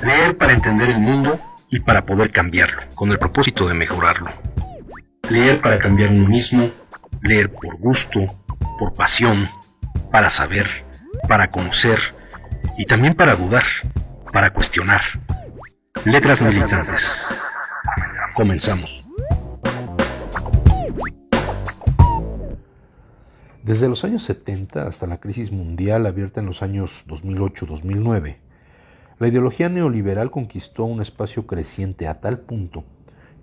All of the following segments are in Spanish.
Leer para entender el mundo y para poder cambiarlo, con el propósito de mejorarlo. Leer para cambiar uno mismo, leer por gusto, por pasión, para saber, para conocer y también para dudar, para cuestionar. Letras militantes. Comenzamos. Desde los años 70 hasta la crisis mundial abierta en los años 2008-2009, la ideología neoliberal conquistó un espacio creciente a tal punto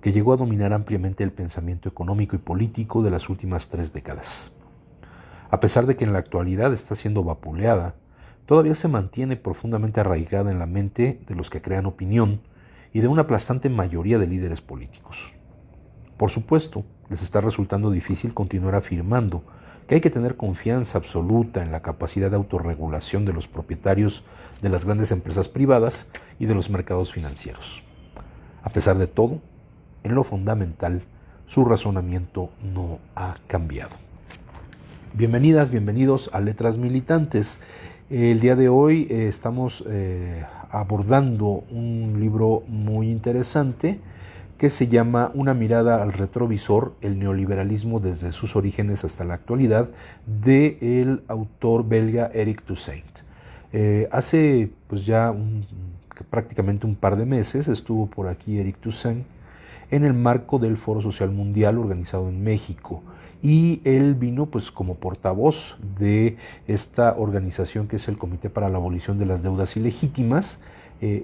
que llegó a dominar ampliamente el pensamiento económico y político de las últimas 3 décadas. A pesar de que en la actualidad está siendo vapuleada, todavía se mantiene profundamente arraigada en la mente de los que crean opinión y de una aplastante mayoría de líderes políticos. Por supuesto, les está resultando difícil continuar afirmando que hay que tener confianza absoluta en la capacidad de autorregulación de los propietarios de las grandes empresas privadas y de los mercados financieros. A pesar de todo, en lo fundamental, su razonamiento no ha cambiado. Bienvenidas, bienvenidos a Letras Militantes. El día de hoy estamos abordando un libro muy interesante que se llama Una mirada al retrovisor, el neoliberalismo desde sus orígenes hasta la actualidad, del autor belga Eric Toussaint. Hace pues ya prácticamente un par de meses estuvo por aquí Eric Toussaint en el marco del Foro Social Mundial organizado en México, y él vino pues como portavoz de esta organización que es el Comité para la Abolición de las Deudas Ilegítimas,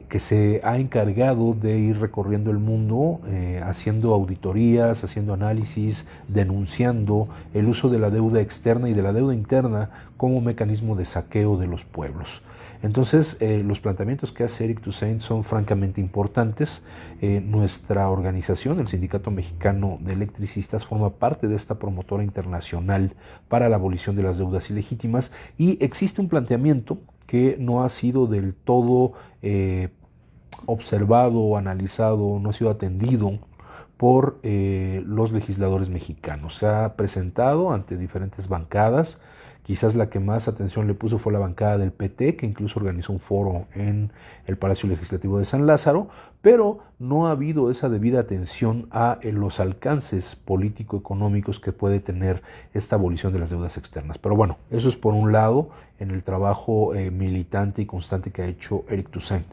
que se ha encargado de ir recorriendo el mundo, haciendo auditorías, haciendo análisis, denunciando el uso de la deuda externa y de la deuda interna como mecanismo de saqueo de los pueblos. Entonces, los planteamientos que hace Eric Toussaint son francamente importantes. Nuestra organización, el Sindicato Mexicano de Electricistas, forma parte de esta promotora internacional para la abolición de las deudas ilegítimas, y existe un planteamiento que no ha sido del todo observado, analizado, no ha sido atendido por los legisladores mexicanos. Se ha presentado ante diferentes bancadas. Quizás la que más atención le puso fue la bancada del PT, que incluso organizó un foro en el Palacio Legislativo de San Lázaro, pero no ha habido esa debida atención a los alcances político-económicos que puede tener esta abolición de las deudas externas. Pero bueno, eso es por un lado en el trabajo militante y constante que ha hecho Eric Toussaint.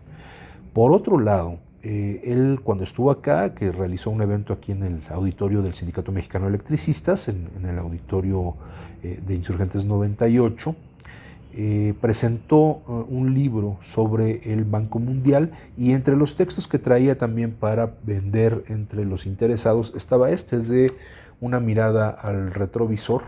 Por otro lado, él cuando estuvo acá, que realizó un evento aquí en el auditorio del Sindicato Mexicano de Electricistas, en el auditorio de Insurgentes 98, presentó un libro sobre el Banco Mundial, y entre los textos que traía también para vender entre los interesados estaba este de Una mirada al retrovisor,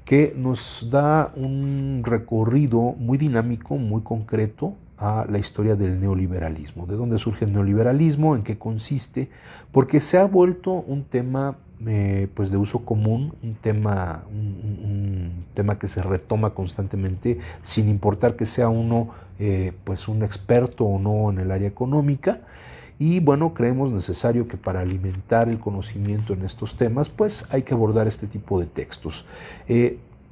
que nos da un recorrido muy dinámico, muy concreto a la historia del neoliberalismo, de dónde surge el neoliberalismo, en qué consiste, porque se ha vuelto un tema pues de uso común, un tema que se retoma constantemente, sin importar que sea uno pues un experto o no en el área económica. Y bueno, creemos necesario que para alimentar el conocimiento en estos temas, pues hay que abordar este tipo de textos.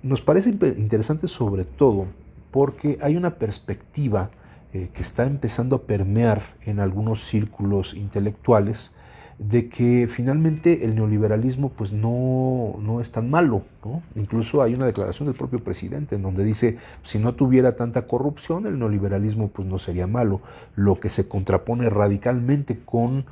Nos parece interesante sobre todo porque hay una perspectiva que está empezando a permear en algunos círculos intelectuales, de que finalmente el neoliberalismo pues no es tan malo, ¿no? Incluso hay una declaración del propio presidente en donde dice, si no tuviera tanta corrupción, el neoliberalismo pues no sería malo, lo que se contrapone radicalmente con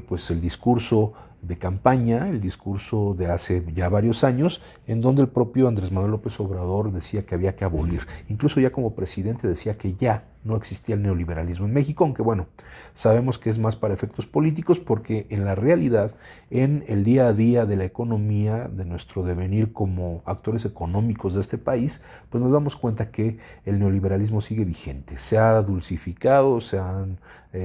pues el discurso de campaña, el discurso de hace ya varios años, en donde el propio Andrés Manuel López Obrador decía que había que abolir. Incluso ya como presidente decía que ya no existía el neoliberalismo en México, aunque bueno, sabemos que es más para efectos políticos, porque en la realidad, en el día a día de la economía, de nuestro devenir como actores económicos de este país, pues nos damos cuenta que el neoliberalismo sigue vigente. Se ha dulcificado, se han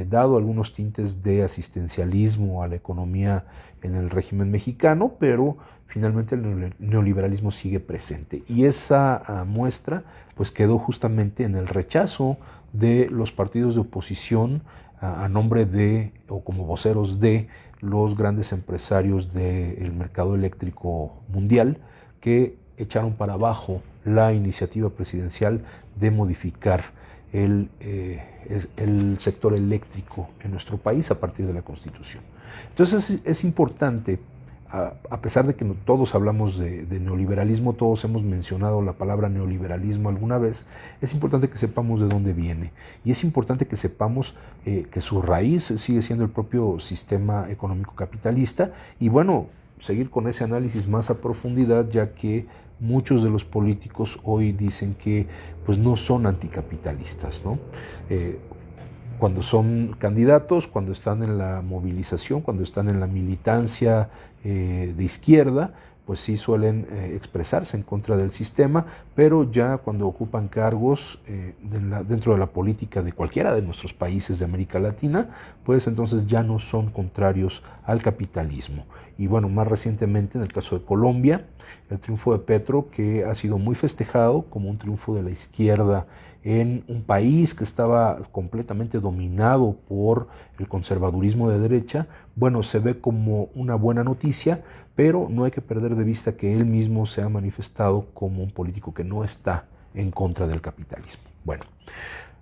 dado algunos tintes de asistencialismo a la economía en el régimen mexicano, pero finalmente el neoliberalismo sigue presente, y esa muestra pues quedó justamente en el rechazo de los partidos de oposición a nombre de o como voceros de los grandes empresarios del mercado eléctrico mundial, que echaron para abajo la iniciativa presidencial de modificar el sector eléctrico en nuestro país a partir de la Constitución. Entonces es importante, a pesar de que todos hablamos de neoliberalismo, todos hemos mencionado la palabra neoliberalismo alguna vez, es importante que sepamos de dónde viene y es importante que sepamos que su raíz sigue siendo el propio sistema económico capitalista y bueno, seguir con ese análisis más a profundidad, ya que muchos de los políticos hoy dicen que pues, no son anticapitalistas, ¿no? Cuando son candidatos, cuando están en la movilización, cuando están en la militancia de izquierda, pues sí suelen expresarse en contra del sistema, pero ya cuando ocupan cargos dentro de la política de cualquiera de nuestros países de América Latina, pues entonces ya no son contrarios al capitalismo. Y bueno, más recientemente en el caso de Colombia, el triunfo de Petro, que ha sido muy festejado como un triunfo de la izquierda en un país que estaba completamente dominado por el conservadurismo de derecha, bueno, se ve como una buena noticia, pero no hay que perder de vista que él mismo se ha manifestado como un político que no está en contra del capitalismo. Bueno,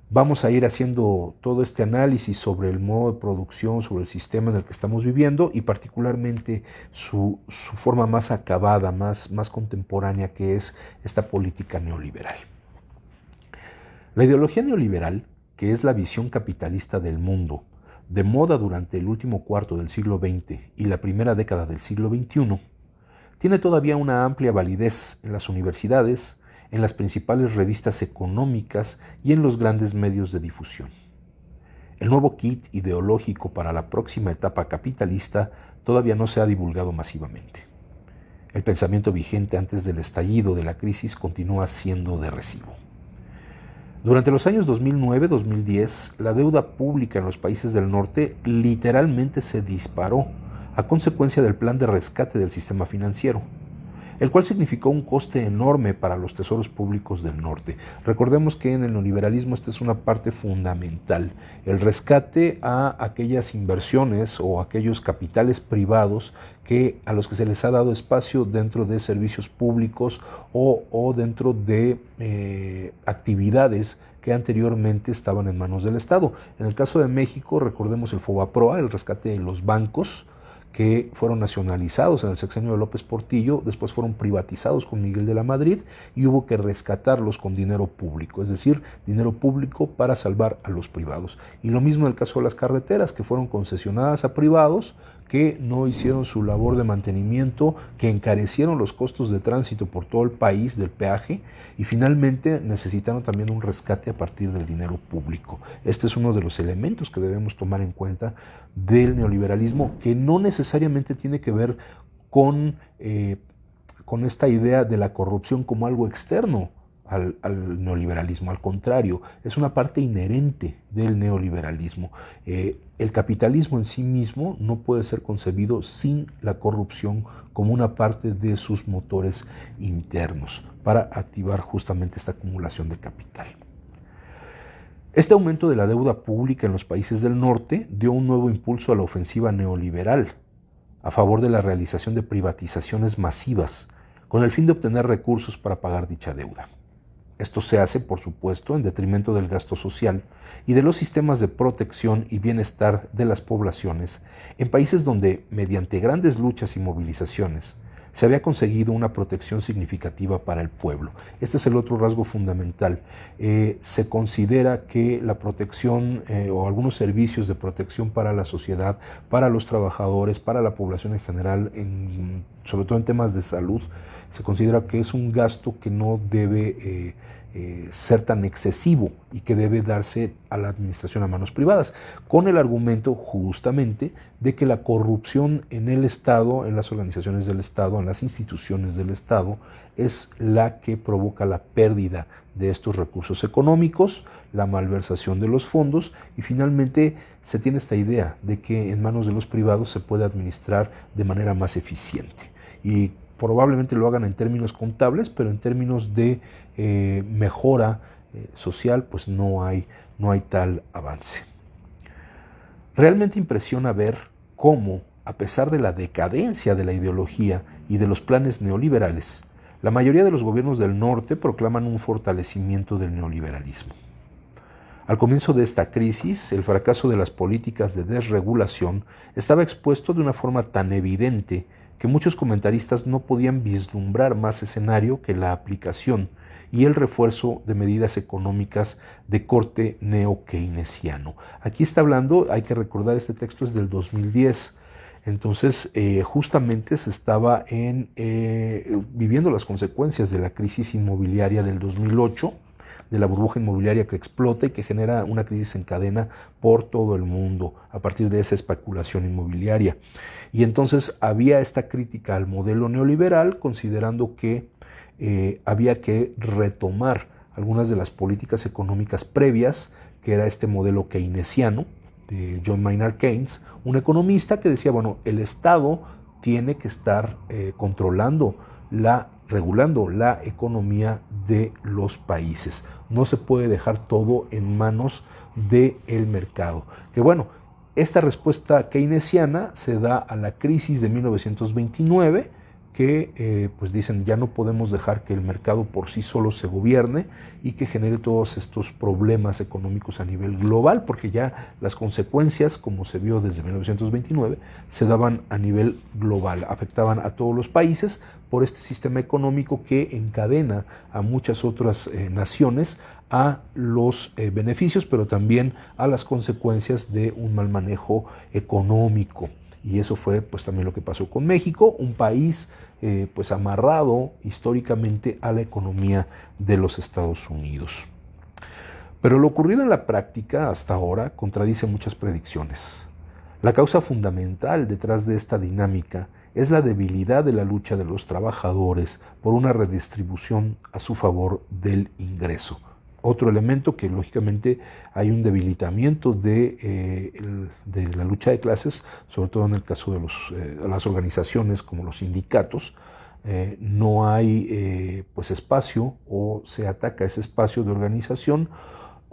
vamos a ir haciendo todo este análisis sobre el modo de producción, sobre el sistema en el que estamos viviendo y particularmente su forma más acabada, más contemporánea, que es esta política neoliberal. La ideología neoliberal, que es la visión capitalista del mundo, de moda durante el último cuarto del siglo XX y la primera década del siglo XXI, tiene todavía una amplia validez en las universidades, en las principales revistas económicas y en los grandes medios de difusión. El nuevo kit ideológico para la próxima etapa capitalista todavía no se ha divulgado masivamente. El pensamiento vigente antes del estallido de la crisis continúa siendo de recibo. Durante los años 2009-2010, la deuda pública en los países del norte literalmente se disparó a consecuencia del plan de rescate del sistema financiero, el cual significó un coste enorme para los tesoros públicos del norte. Recordemos que en el neoliberalismo esta es una parte fundamental, el rescate a aquellas inversiones o aquellos capitales privados a los que se les ha dado espacio dentro de servicios públicos o dentro de actividades que anteriormente estaban en manos del Estado. En el caso de México, recordemos el FOBAPROA, el rescate de los bancos, que fueron nacionalizados en el sexenio de López Portillo, después fueron privatizados con Miguel de la Madrid y hubo que rescatarlos con dinero público, es decir, dinero público para salvar a los privados. Y lo mismo en el caso de las carreteras, que fueron concesionadas a privados que no hicieron su labor de mantenimiento, que encarecieron los costos de tránsito por todo el país del peaje y finalmente necesitaron también un rescate a partir del dinero público. Este es uno de los elementos que debemos tomar en cuenta del neoliberalismo, que no necesariamente tiene que ver con esta idea de la corrupción como algo externo al neoliberalismo. Al contrario, es una parte inherente del neoliberalismo. El capitalismo en sí mismo no puede ser concebido sin la corrupción como una parte de sus motores internos para activar justamente esta acumulación de capital. Este aumento de la deuda pública en los países del norte dio un nuevo impulso a la ofensiva neoliberal a favor de la realización de privatizaciones masivas con el fin de obtener recursos para pagar dicha deuda. Esto se hace, por supuesto, en detrimento del gasto social y de los sistemas de protección y bienestar de las poblaciones en países donde, mediante grandes luchas y movilizaciones, se había conseguido una protección significativa para el pueblo. Este es el otro rasgo fundamental. Se considera que la protección o algunos servicios de protección para la sociedad, para los trabajadores, para la población en general, sobre todo en temas de salud, se considera que es un gasto que no debe ser tan excesivo y que debe darse a la administración a manos privadas, con el argumento justamente de que la corrupción en el Estado, en las organizaciones del Estado, en las instituciones del Estado, es la que provoca la pérdida de estos recursos económicos, la malversación de los fondos y finalmente se tiene esta idea de que en manos de los privados se puede administrar de manera más eficiente. Y probablemente lo hagan en términos contables, pero en términos de mejora social, pues no hay tal avance. Realmente impresiona ver cómo, a pesar de la decadencia de la ideología y de los planes neoliberales, la mayoría de los gobiernos del norte proclaman un fortalecimiento del neoliberalismo. Al comienzo de esta crisis, el fracaso de las políticas de desregulación estaba expuesto de una forma tan evidente que muchos comentaristas no podían vislumbrar más escenario que la aplicación y el refuerzo de medidas económicas de corte neo-keynesiano. Aquí está hablando, hay que recordar, este texto es del 2010, entonces justamente se estaba viviendo las consecuencias de la crisis inmobiliaria del 2008, de la burbuja inmobiliaria que explota y que genera una crisis en cadena por todo el mundo a partir de esa especulación inmobiliaria. Y entonces había esta crítica al modelo neoliberal, considerando que había que retomar algunas de las políticas económicas previas, que era este modelo keynesiano de John Maynard Keynes, un economista que decía, bueno, el Estado tiene que estar regulando la economía de los países. No se puede dejar todo en manos del mercado. Que bueno, esta respuesta keynesiana se da a la crisis de 1929, que pues dicen ya no podemos dejar que el mercado por sí solo se gobierne y que genere todos estos problemas económicos a nivel global, porque ya las consecuencias, como se vio desde 1929, se daban a nivel global, afectaban a todos los países por este sistema económico que encadena a muchas otras naciones a los beneficios, pero también a las consecuencias de un mal manejo económico. Y eso fue pues también lo que pasó con México, un país pues amarrado históricamente a la economía de los Estados Unidos. Pero lo ocurrido en la práctica hasta ahora contradice muchas predicciones. La causa fundamental detrás de esta dinámica es la debilidad de la lucha de los trabajadores por una redistribución a su favor del ingreso. Otro elemento que lógicamente hay un debilitamiento de la lucha de clases, sobre todo en el caso de las organizaciones como los sindicatos. No hay pues espacio, o se ataca ese espacio de organización,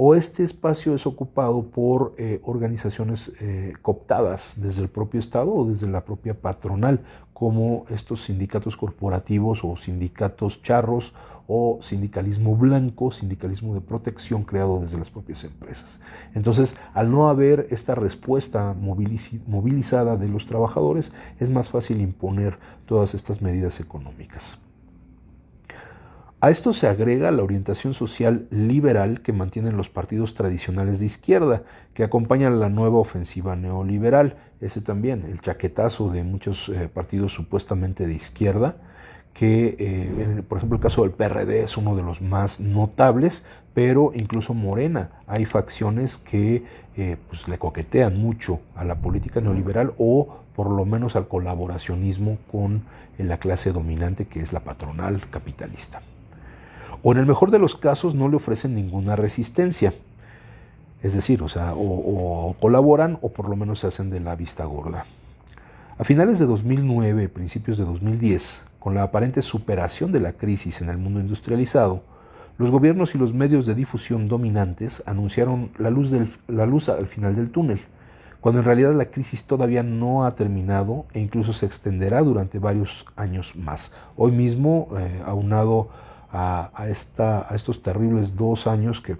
o este espacio es ocupado por organizaciones cooptadas desde el propio Estado o desde la propia patronal, como estos sindicatos corporativos o sindicatos charros o sindicalismo blanco, sindicalismo de protección creado desde las propias empresas. Entonces, al no haber esta respuesta movilizada de los trabajadores, es más fácil imponer todas estas medidas económicas. A esto se agrega la orientación social liberal que mantienen los partidos tradicionales de izquierda, que acompañan a la nueva ofensiva neoliberal. Ese también, el chaquetazo de muchos partidos supuestamente de izquierda, que por ejemplo el caso del PRD es uno de los más notables, pero incluso Morena, hay facciones que pues le coquetean mucho a la política neoliberal, o por lo menos al colaboracionismo con la clase dominante, que es la patronal capitalista. O en el mejor de los casos no le ofrecen ninguna resistencia. Es decir, o colaboran o por lo menos se hacen de la vista gorda. A finales de 2009, principios de 2010, con la aparente superación de la crisis en el mundo industrializado, los gobiernos y los medios de difusión dominantes anunciaron la luz al final del túnel, cuando en realidad la crisis todavía no ha terminado e incluso se extenderá durante varios años más. Hoy mismo, aunado a estos terribles 2 años que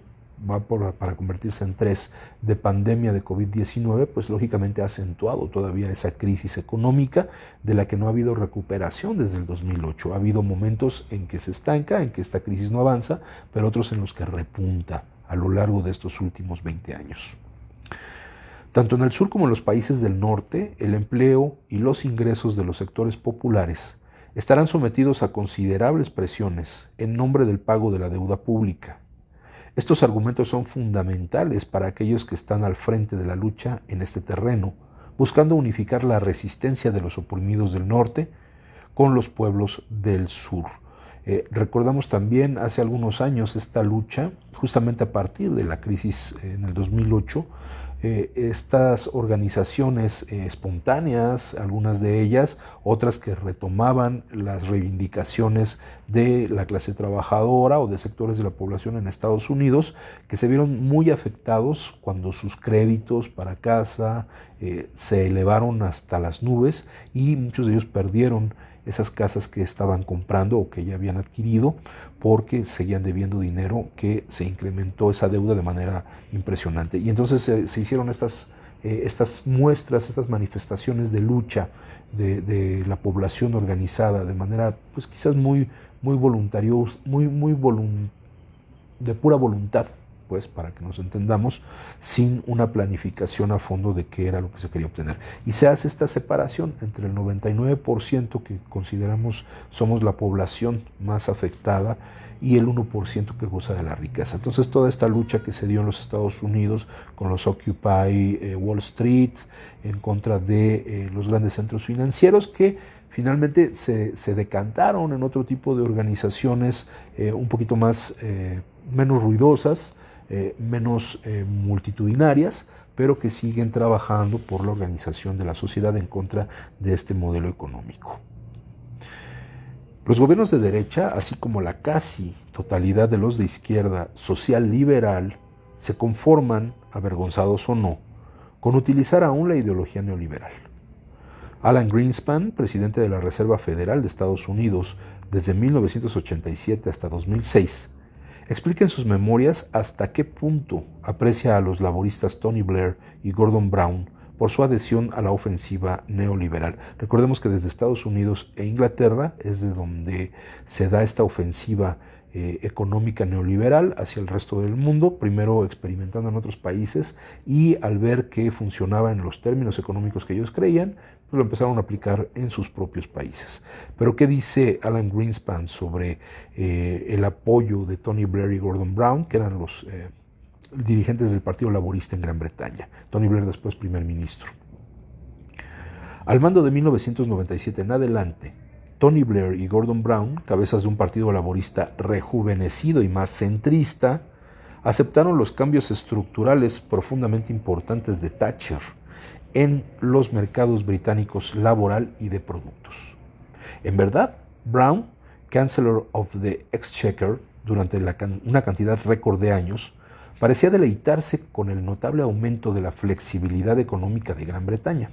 va para convertirse en 3 de pandemia de COVID-19, pues lógicamente ha acentuado todavía esa crisis económica de la que no ha habido recuperación desde el 2008. Ha habido momentos en que se estanca, en que esta crisis no avanza, pero otros en los que repunta a lo largo de estos últimos 20 años. Tanto en el sur como en los países del norte, el empleo y los ingresos de los sectores populares estarán sometidos a considerables presiones en nombre del pago de la deuda pública. Estos argumentos son fundamentales para aquellos que están al frente de la lucha en este terreno, buscando unificar la resistencia de los oprimidos del norte con los pueblos del sur. Recordamos también hace algunos años esta lucha, justamente a partir de la crisis en el 2008, estas organizaciones espontáneas, algunas de ellas, otras que retomaban las reivindicaciones de la clase trabajadora o de sectores de la población en Estados Unidos, que se vieron muy afectados cuando sus créditos para casa se elevaron hasta las nubes y muchos de ellos perdieron esas casas que estaban comprando o que ya habían adquirido porque seguían debiendo dinero, que se incrementó esa deuda de manera impresionante. Y entonces se hicieron estas muestras, estas manifestaciones de lucha de la población organizada de manera pues quizás muy voluntariosa, de pura voluntad, pues para que nos entendamos, sin una planificación a fondo de qué era lo que se quería obtener. Y se hace esta separación entre el 99% que consideramos somos la población más afectada y el 1% que goza de la riqueza. Entonces toda esta lucha que se dio en los Estados Unidos con los Occupy Wall Street en contra de los grandes centros financieros que finalmente se decantaron en otro tipo de organizaciones un poquito más menos ruidosas, menos multitudinarias, pero que siguen trabajando por la organización de la sociedad en contra de este modelo económico. Los gobiernos de derecha, así como la casi totalidad de los de izquierda social liberal, se conforman, avergonzados o no, con utilizar aún la ideología neoliberal. Alan Greenspan, presidente de la Reserva Federal de Estados Unidos desde 1987 hasta 2006, explica en sus memorias hasta qué punto aprecia a los laboristas Tony Blair y Gordon Brown por su adhesión a la ofensiva neoliberal. Recordemos que desde Estados Unidos e Inglaterra es de donde se da esta ofensiva económica neoliberal hacia el resto del mundo, primero experimentando en otros países y al ver que funcionaba en los términos económicos que ellos creían, pues lo empezaron a aplicar en sus propios países. Pero ¿qué dice Alan Greenspan sobre el apoyo de Tony Blair y Gordon Brown, que eran los dirigentes del Partido Laborista en Gran Bretaña? Tony Blair después primer ministro. Al mando de 1997 en adelante, Tony Blair y Gordon Brown, cabezas de un partido laborista rejuvenecido y más centrista, aceptaron los cambios estructurales profundamente importantes de Thatcher en los mercados británicos laboral y de productos. En verdad, Brown, Chancellor of the Exchequer durante una cantidad récord de años, parecía deleitarse con el notable aumento de la flexibilidad económica de Gran Bretaña.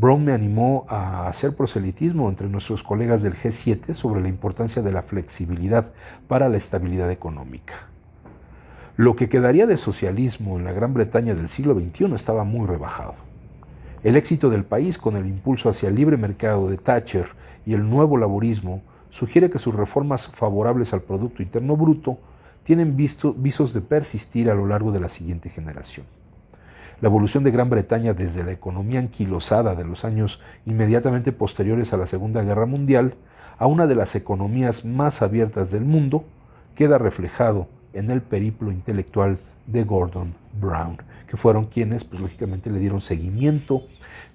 Brown me animó a hacer proselitismo entre nuestros colegas del G7 sobre la importancia de la flexibilidad para la estabilidad económica. Lo que quedaría de socialismo en la Gran Bretaña del siglo XXI estaba muy rebajado. El éxito del país con el impulso hacia el libre mercado de Thatcher y el nuevo laborismo sugiere que sus reformas favorables al Producto Interno Bruto tienen visos de persistir a lo largo de la siguiente generación. La evolución de Gran Bretaña desde la economía anquilosada de los años inmediatamente posteriores a la Segunda Guerra Mundial a una de las economías más abiertas del mundo queda reflejado en el periplo intelectual de Gordon Brown, que fueron quienes, pues lógicamente, le dieron seguimiento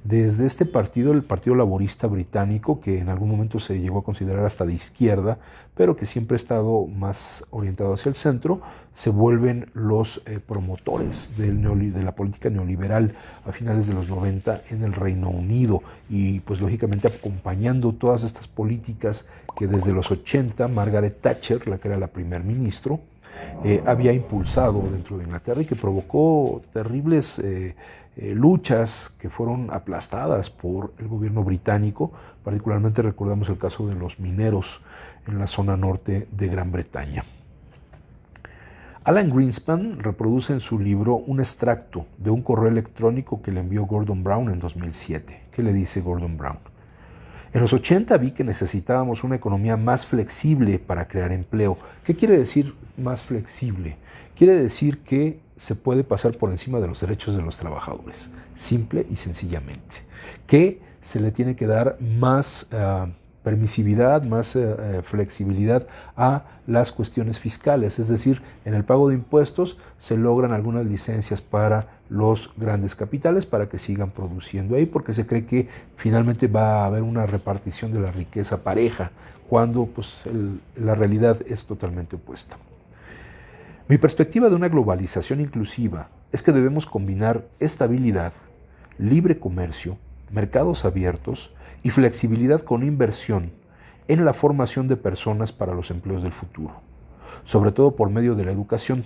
desde este partido, el Partido Laborista Británico, que en algún momento se llegó a considerar hasta de izquierda, pero que siempre ha estado más orientado hacia el centro, se vuelven los promotores de la política neoliberal a finales de los 90 en el Reino Unido y pues lógicamente acompañando todas estas políticas que desde los 80 Margaret Thatcher, la que era la primer ministro, había impulsado dentro de Inglaterra y que provocó terribles luchas que fueron aplastadas por el gobierno británico. Particularmente recordamos el caso de los mineros en la zona norte de Gran Bretaña. Alan Greenspan reproduce en su libro un extracto de un correo electrónico que le envió Gordon Brown en 2007. ¿Qué le dice Gordon Brown? En los 80 vi que necesitábamos una economía más flexible para crear empleo. ¿Qué quiere decir más flexible? Quiere decir que se puede pasar por encima de los derechos de los trabajadores, simple y sencillamente. Que se le tiene que dar más permisividad, más flexibilidad a las cuestiones fiscales, es decir, en el pago de impuestos se logran algunas licencias para los grandes capitales para que sigan produciendo ahí, porque se cree que finalmente va a haber una repartición de la riqueza pareja, cuando pues, la realidad es totalmente opuesta. Mi perspectiva de una globalización inclusiva es que debemos combinar estabilidad, libre comercio, mercados abiertos y flexibilidad con inversión en la formación de personas para los empleos del futuro, sobre todo por medio de la educación.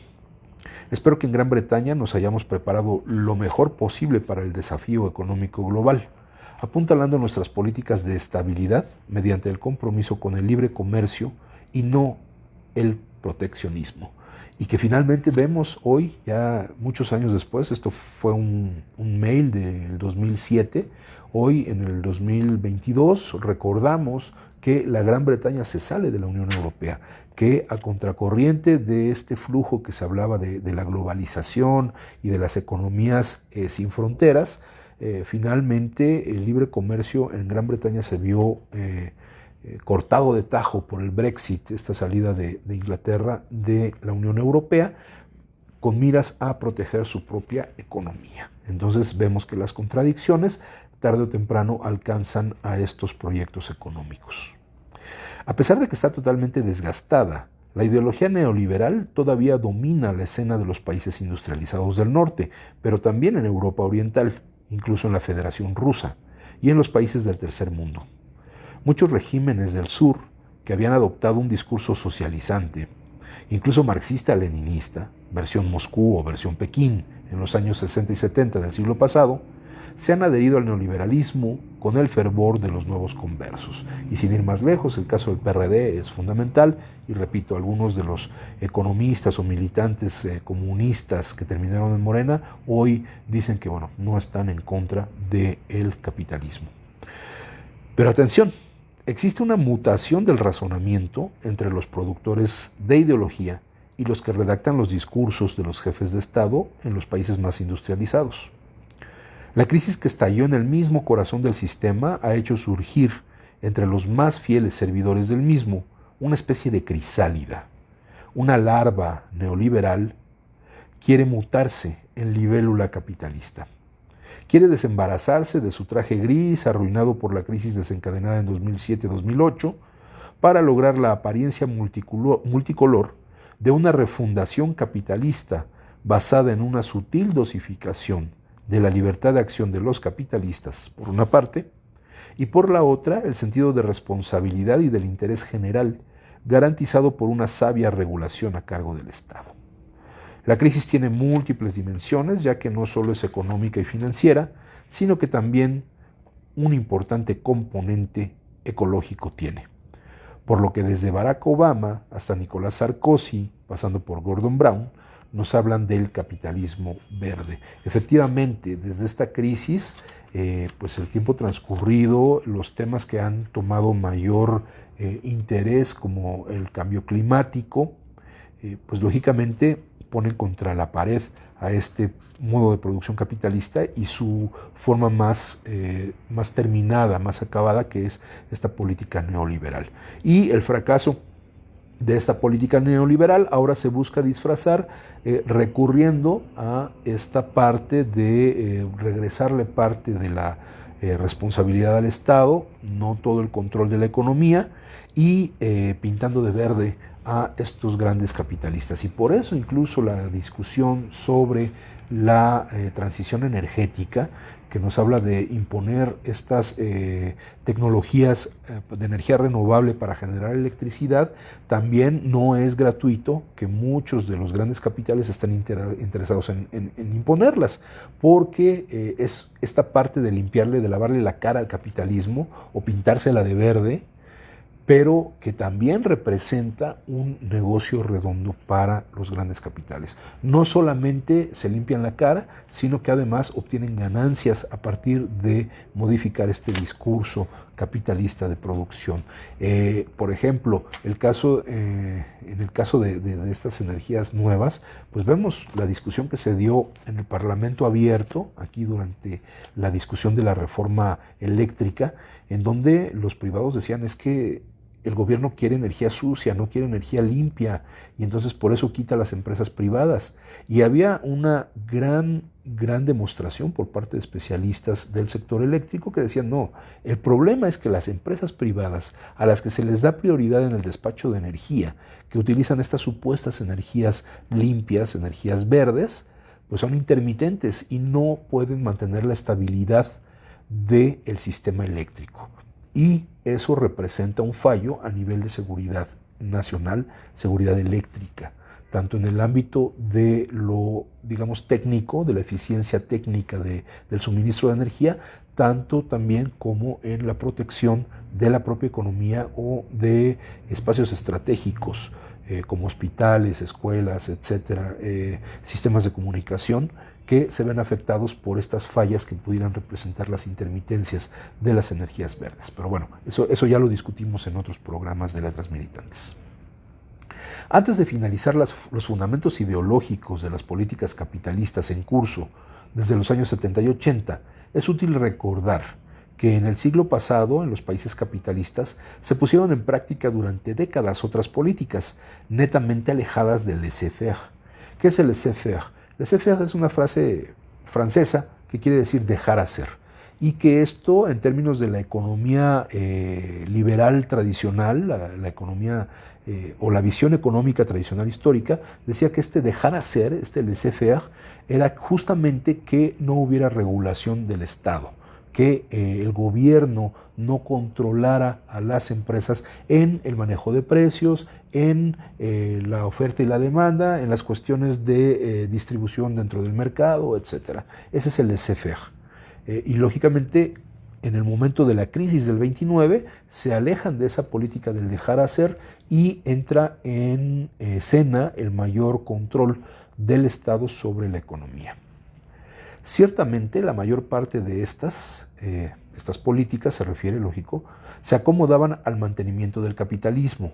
Espero que en Gran Bretaña nos hayamos preparado lo mejor posible para el desafío económico global. apuntalando nuestras políticas de estabilidad mediante el compromiso con el libre comercio y no el proteccionismo. Y que finalmente vemos hoy, ya muchos años después, esto fue un mail del 2007, hoy en el 2022 recordamos que la Gran Bretaña se sale de la Unión Europea, que a contracorriente de este flujo que se hablaba de la globalización y de las economías sin fronteras, finalmente el libre comercio en Gran Bretaña se vio cortado de tajo por el Brexit, esta salida de Inglaterra de la Unión Europea, con miras a proteger su propia economía. Entonces vemos que las contradicciones tarde o temprano alcanzan a estos proyectos económicos. A pesar de que está totalmente desgastada, la ideología neoliberal todavía domina la escena de los países industrializados del norte, pero también en Europa Oriental, incluso en la Federación Rusa y en los países del tercer mundo. Muchos regímenes del sur que habían adoptado un discurso socializante, incluso marxista-leninista, versión Moscú o versión Pekín, en los años 60 y 70 del siglo pasado, se han adherido al neoliberalismo con el fervor de los nuevos conversos. Y sin ir más lejos, el caso del PRD es fundamental, y repito, algunos de los economistas o militantes comunistas que terminaron en Morena, hoy dicen que no están en contra del capitalismo. Pero atención, existe una mutación del razonamiento entre los productores de ideología y los que redactan los discursos de los jefes de Estado en los países más industrializados. La crisis que estalló en el mismo corazón del sistema ha hecho surgir entre los más fieles servidores del mismo una especie de crisálida. Una larva neoliberal quiere mutarse en libélula capitalista. Quiere desembarazarse de su traje gris arruinado por la crisis desencadenada en 2007-2008 para lograr la apariencia multicolor de una refundación capitalista basada en una sutil dosificación de la libertad de acción de los capitalistas, por una parte, y por la otra, el sentido de responsabilidad y del interés general, garantizado por una sabia regulación a cargo del Estado. La crisis tiene múltiples dimensiones, ya que no solo es económica y financiera, sino que también un importante componente ecológico tiene. Por lo que desde Barack Obama hasta Nicolás Sarkozy, pasando por Gordon Brown, nos hablan del capitalismo verde. Efectivamente, desde esta crisis, pues el tiempo transcurrido, los temas que han tomado mayor interés, como el cambio climático, pues lógicamente ponen contra la pared a este modo de producción capitalista y su forma más terminada, más acabada, que es esta política neoliberal. Y el fracaso de esta política neoliberal ahora se busca disfrazar recurriendo a esta parte de regresarle parte de la responsabilidad al Estado, no todo el control de la economía, y pintando de verde a estos grandes capitalistas. Y por eso incluso la discusión sobre la transición energética, que nos habla de imponer estas tecnologías de energía renovable para generar electricidad, también no es gratuito, que muchos de los grandes capitales están interesados en imponerlas, porque es esta parte de limpiarle, de lavarle la cara al capitalismo o pintársela de verde, pero que también representa un negocio redondo para los grandes capitales. No solamente se limpian la cara, sino que además obtienen ganancias a partir de modificar este discurso capitalista de producción. Por ejemplo, en el caso de estas energías nuevas, pues vemos la discusión que se dio en el Parlamento abierto, aquí durante la discusión de la reforma eléctrica, en donde los privados decían es que el gobierno quiere energía sucia, no quiere energía limpia, y entonces por eso quita a las empresas privadas. Y había una gran demostración por parte de especialistas del sector eléctrico que decían, no, el problema es que las empresas privadas, a las que se les da prioridad en el despacho de energía, que utilizan estas supuestas energías limpias, energías verdes, pues son intermitentes y no pueden mantener la estabilidad del sistema eléctrico. Y eso representa un fallo a nivel de seguridad nacional, seguridad eléctrica. tanto en el ámbito de lo, digamos, técnico, de la eficiencia técnica del suministro de energía, tanto también como en la protección de la propia economía o de espacios estratégicos, como hospitales, escuelas, etcétera, sistemas de comunicación, que se ven afectados por estas fallas que pudieran representar las intermitencias de las energías verdes. Pero bueno, eso ya lo discutimos en otros programas de Letras Militantes. Antes de finalizar los fundamentos ideológicos de las políticas capitalistas en curso desde los años 70 y 80, es útil recordar que en el siglo pasado, en los países capitalistas, se pusieron en práctica durante décadas otras políticas netamente alejadas del laissez-faire. ¿Qué es el laissez-faire? Laissez-faire es una frase francesa que quiere decir dejar hacer, y que esto, en términos de la economía liberal tradicional, la economía o la visión económica tradicional histórica, decía que este dejar hacer, este laissez-faire, era justamente que no hubiera regulación del Estado, que el gobierno no controlara a las empresas en el manejo de precios, en la oferta y la demanda, en las cuestiones de distribución dentro del mercado, etc. Ese es el laissez-faire. Y lógicamente, en el momento de la crisis del 29, se alejan de esa política del dejar hacer y entra en escena el mayor control del Estado sobre la economía. Ciertamente, la mayor parte de estas políticas, se refiere, lógico, se acomodaban al mantenimiento del capitalismo,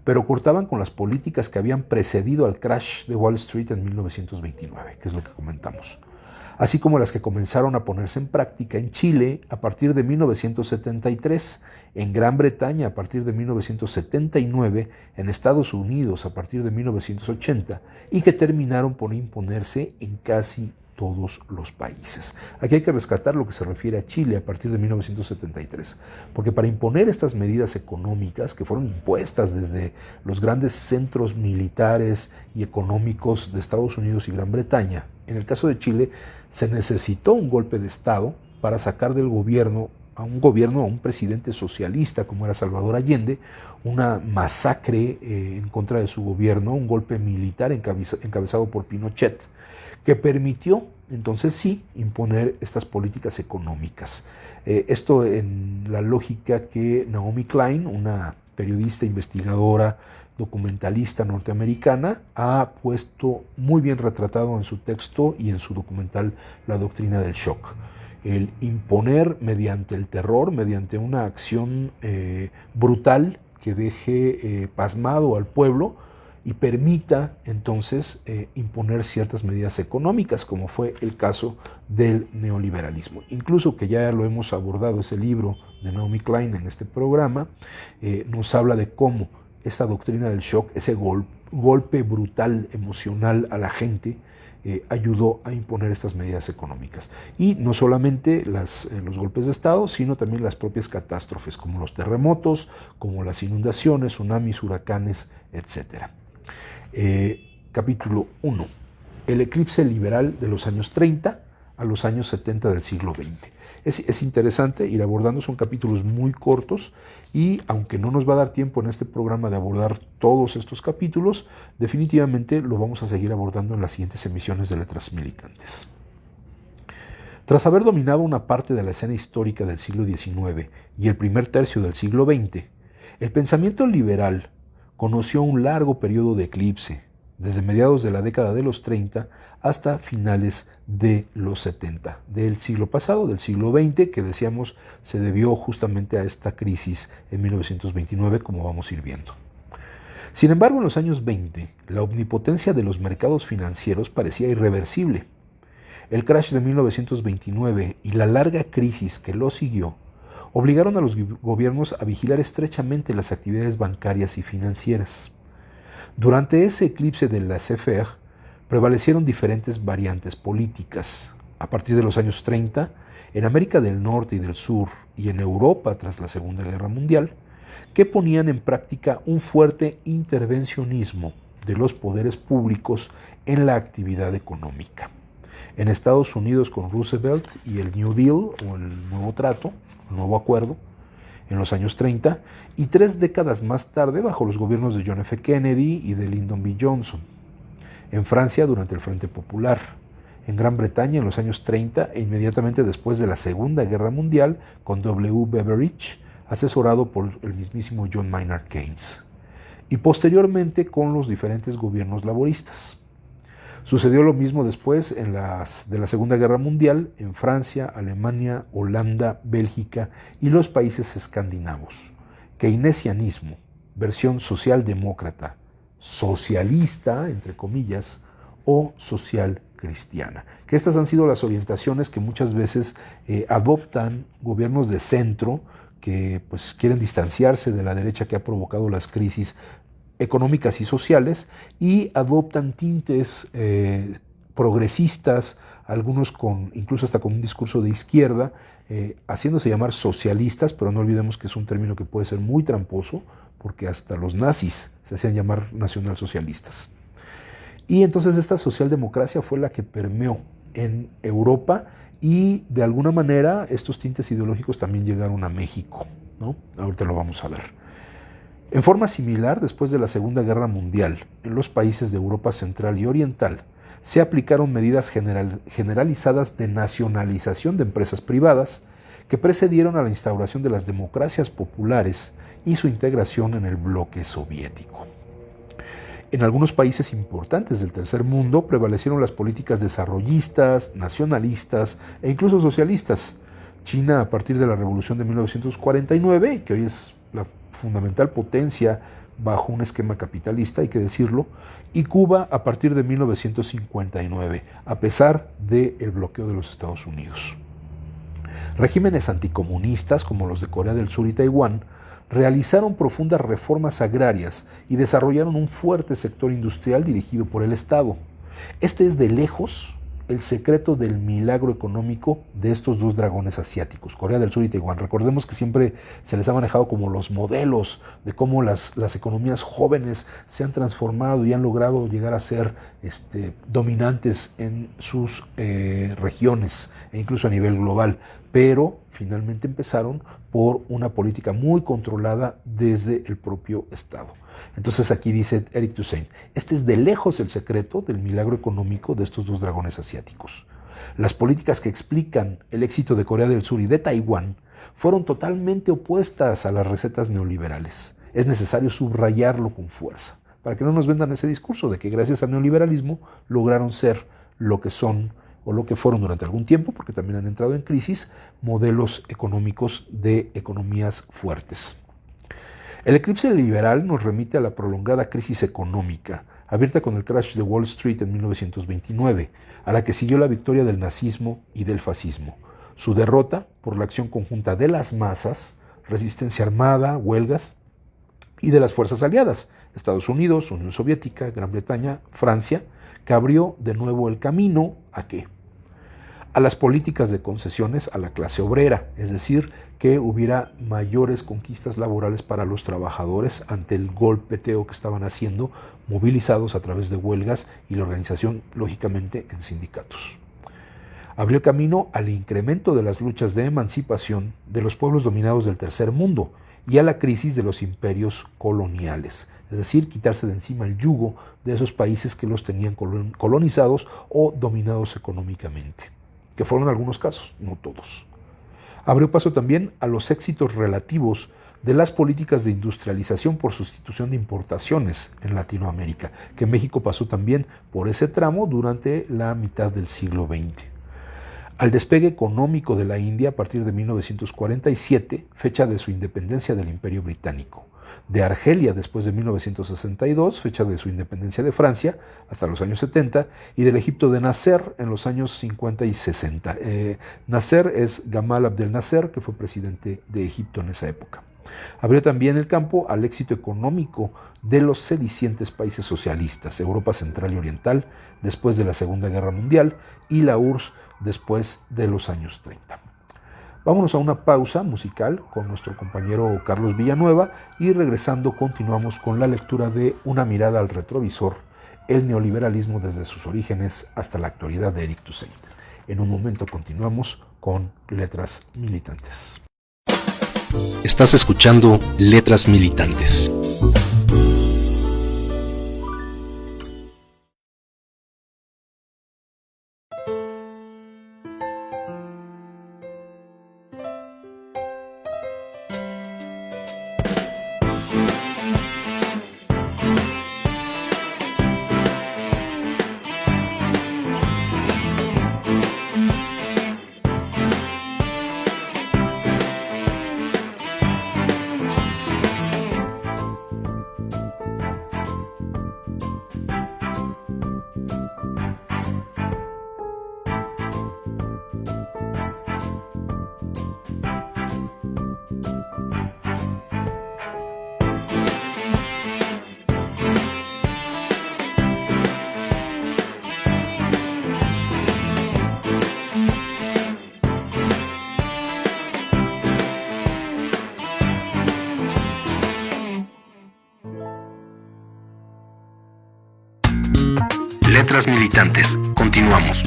pero cortaban con las políticas que habían precedido al crash de Wall Street en 1929, que es lo que comentamos, así como las que comenzaron a ponerse en práctica en Chile a partir de 1973, en Gran Bretaña a partir de 1979, en Estados Unidos a partir de 1980, y que terminaron por imponerse en casi todos los países. Aquí hay que rescatar lo que se refiere a Chile a partir de 1973, porque para imponer estas medidas económicas que fueron impuestas desde los grandes centros militares y económicos de Estados Unidos y Gran Bretaña, en el caso de Chile se necesitó un golpe de Estado para sacar del gobierno, a un presidente socialista como era Salvador Allende, una masacre en contra de su gobierno, un golpe militar encabezado por Pinochet, que permitió entonces sí imponer estas políticas económicas. Esto en la lógica que Naomi Klein, una periodista, investigadora, documentalista norteamericana, ha puesto muy bien retratado en su texto y en su documental La doctrina del shock. El imponer mediante el terror, mediante una acción brutal que deje pasmado al pueblo y permita entonces imponer ciertas medidas económicas, como fue el caso del neoliberalismo. Incluso, que ya lo hemos abordado, ese libro de Naomi Klein en este programa, nos habla de cómo esta doctrina del shock, ese golpe brutal emocional a la gente, ayudó a imponer estas medidas económicas. Y no solamente los golpes de Estado, sino también las propias catástrofes, como los terremotos, como las inundaciones, tsunamis, huracanes, etc. Capítulo 1. El eclipse liberal de los años 30 a los años 70 del siglo XX. Es interesante ir abordando, son capítulos muy cortos y aunque no nos va a dar tiempo en este programa de abordar todos estos capítulos, definitivamente lo vamos a seguir abordando en las siguientes emisiones de Letras Militantes. Tras haber dominado una parte de la escena histórica del siglo XIX y el primer tercio del siglo XX, el pensamiento liberal conoció un largo periodo de eclipse, desde mediados de la década de los 30 hasta finales de los 70, del siglo pasado, del siglo XX, que decíamos se debió justamente a esta crisis en 1929, como vamos a ir viendo. Sin embargo, en los años 20, la omnipotencia de los mercados financieros parecía irreversible. El crash de 1929 y la larga crisis que lo siguió obligaron a los gobiernos a vigilar estrechamente las actividades bancarias y financieras. Durante ese eclipse del laissez-faire prevalecieron diferentes variantes políticas. A partir de los años 30, en América del Norte y del Sur y en Europa tras la Segunda Guerra Mundial, que ponían en práctica un fuerte intervencionismo de los poderes públicos en la actividad económica. En Estados Unidos con Roosevelt y el New Deal o el Nuevo Trato, el Nuevo Acuerdo, en los años 30, y 3 décadas más tarde bajo los gobiernos de John F. Kennedy y de Lyndon B. Johnson, en Francia durante el Frente Popular, en Gran Bretaña en los años 30 e inmediatamente después de la Segunda Guerra Mundial con W. Beveridge, asesorado por el mismísimo John Maynard Keynes, y posteriormente con los diferentes gobiernos laboristas. Sucedió lo mismo después de la Segunda Guerra Mundial en Francia, Alemania, Holanda, Bélgica y los países escandinavos. Keynesianismo, versión socialdemócrata, socialista, entre comillas, o social cristiana. Que estas han sido las orientaciones que muchas veces adoptan gobiernos de centro que pues quieren distanciarse de la derecha que ha provocado las crisis económicas y sociales y adoptan tintes progresistas, algunos incluso hasta con un discurso de izquierda, haciéndose llamar socialistas, pero no olvidemos que es un término que puede ser muy tramposo, porque hasta los nazis se hacían llamar nacionalsocialistas. Y entonces esta socialdemocracia fue la que permeó en Europa y de alguna manera estos tintes ideológicos también llegaron a México, ¿no? Ahorita lo vamos a ver. En forma similar, después de la Segunda Guerra Mundial, en los países de Europa Central y Oriental, se aplicaron medidas generalizadas de nacionalización de empresas privadas que precedieron a la instauración de las democracias populares y su integración en el bloque soviético. En algunos países importantes del tercer mundo prevalecieron las políticas desarrollistas, nacionalistas e incluso socialistas. China, a partir de la Revolución de 1949, que hoy es la fundamental potencia bajo un esquema capitalista, hay que decirlo, y Cuba a partir de 1959, a pesar del bloqueo de los Estados Unidos. Regímenes anticomunistas como los de Corea del Sur y Taiwán realizaron profundas reformas agrarias y desarrollaron un fuerte sector industrial dirigido por el Estado. Este es de lejos el secreto del milagro económico de estos dos dragones asiáticos, Corea del Sur y Taiwán. Recordemos que siempre se les ha manejado como los modelos de cómo las economías jóvenes se han transformado y han logrado llegar a ser dominantes en sus regiones e incluso a nivel global, pero finalmente empezaron por una política muy controlada desde el propio Estado. Entonces aquí dice Eric Toussaint, este es de lejos el secreto del milagro económico de estos dos dragones asiáticos. Las políticas que explican el éxito de Corea del Sur y de Taiwán fueron totalmente opuestas a las recetas neoliberales. Es necesario subrayarlo con fuerza, para que no nos vendan ese discurso de que gracias al neoliberalismo lograron ser lo que son o lo que fueron durante algún tiempo, porque también han entrado en crisis, modelos económicos de economías fuertes. El eclipse liberal nos remite a la prolongada crisis económica, abierta con el crash de Wall Street en 1929, a la que siguió la victoria del nazismo y del fascismo, su derrota por la acción conjunta de las masas, resistencia armada, huelgas, y de las fuerzas aliadas, Estados Unidos, Unión Soviética, Gran Bretaña, Francia, que abrió de nuevo el camino ¿a qué? A las políticas de concesiones a la clase obrera, es decir, que hubiera mayores conquistas laborales para los trabajadores ante el golpeteo que estaban haciendo, movilizados a través de huelgas y la organización, lógicamente, en sindicatos. Abrió camino al incremento de las luchas de emancipación de los pueblos dominados del tercer mundo y a la crisis de los imperios coloniales, es decir, quitarse de encima el yugo de esos países que los tenían colonizados o dominados económicamente, que fueron algunos casos, no todos. Abrió paso también a los éxitos relativos de las políticas de industrialización por sustitución de importaciones en Latinoamérica, que México pasó también por ese tramo durante la mitad del siglo XX. Al despegue económico de la India a partir de 1947, fecha de su independencia del Imperio Británico, de Argelia después de 1962, fecha de su independencia de Francia, hasta los años 70, y del Egipto de Nasser en los años 50 y 60. Nasser es Gamal Abdel Nasser, que fue presidente de Egipto en esa época. Abrió también el campo al éxito económico de los sedicientes países socialistas, Europa Central y Oriental, después de la Segunda Guerra Mundial, y la URSS después de los años 30. Vámonos a una pausa musical con nuestro compañero Carlos Villanueva y regresando continuamos con la lectura de Una mirada al retrovisor, el neoliberalismo desde sus orígenes hasta la actualidad de Eric Toussaint. En un momento continuamos con Letras Militantes. Estás escuchando Letras Militantes. Letras Militantes. Continuamos.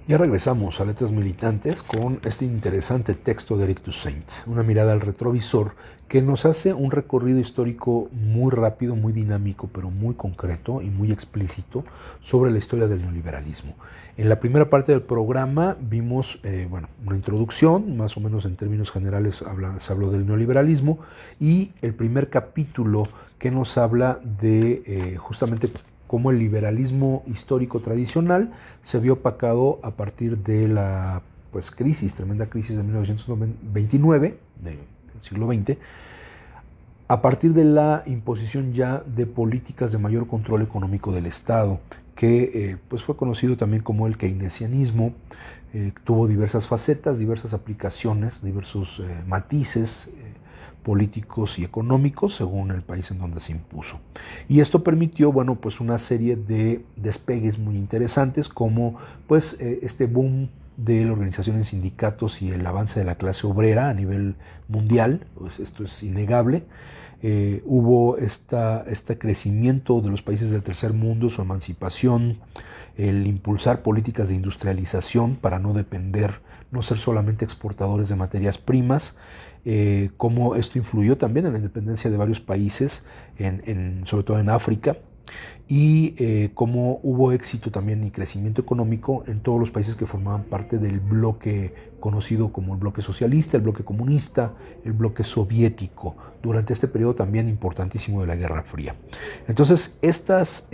Ya regresamos a Letras Militantes con este interesante texto de Eric Toussaint, una mirada al retrovisor que nos hace un recorrido histórico muy rápido, muy dinámico, pero muy concreto y muy explícito sobre la historia del neoliberalismo. En la primera parte del programa vimos una introducción, más o menos en términos generales se habló del neoliberalismo, y el primer capítulo que nos habla de justamente cómo el liberalismo histórico tradicional se vio opacado a partir de la tremenda crisis de 1929, del siglo XX, a partir de la imposición ya de políticas de mayor control económico del Estado, que fue conocido también como el keynesianismo. Tuvo diversas facetas, diversas aplicaciones, diversos matices políticos y económicos según el país en donde se impuso. Y esto permitió, una serie de despegues muy interesantes, como este boom de la organización en sindicatos y el avance de la clase obrera a nivel mundial. Pues esto es innegable. Hubo este crecimiento de los países del tercer mundo, su emancipación, el impulsar políticas de industrialización para no depender, no ser solamente exportadores de materias primas, cómo esto influyó también en la independencia de varios países, sobre todo en África, y cómo hubo éxito también y crecimiento económico en todos los países que formaban parte del bloque conocido como el bloque socialista, el bloque comunista, el bloque soviético, durante este periodo también importantísimo de la Guerra Fría. Entonces, estas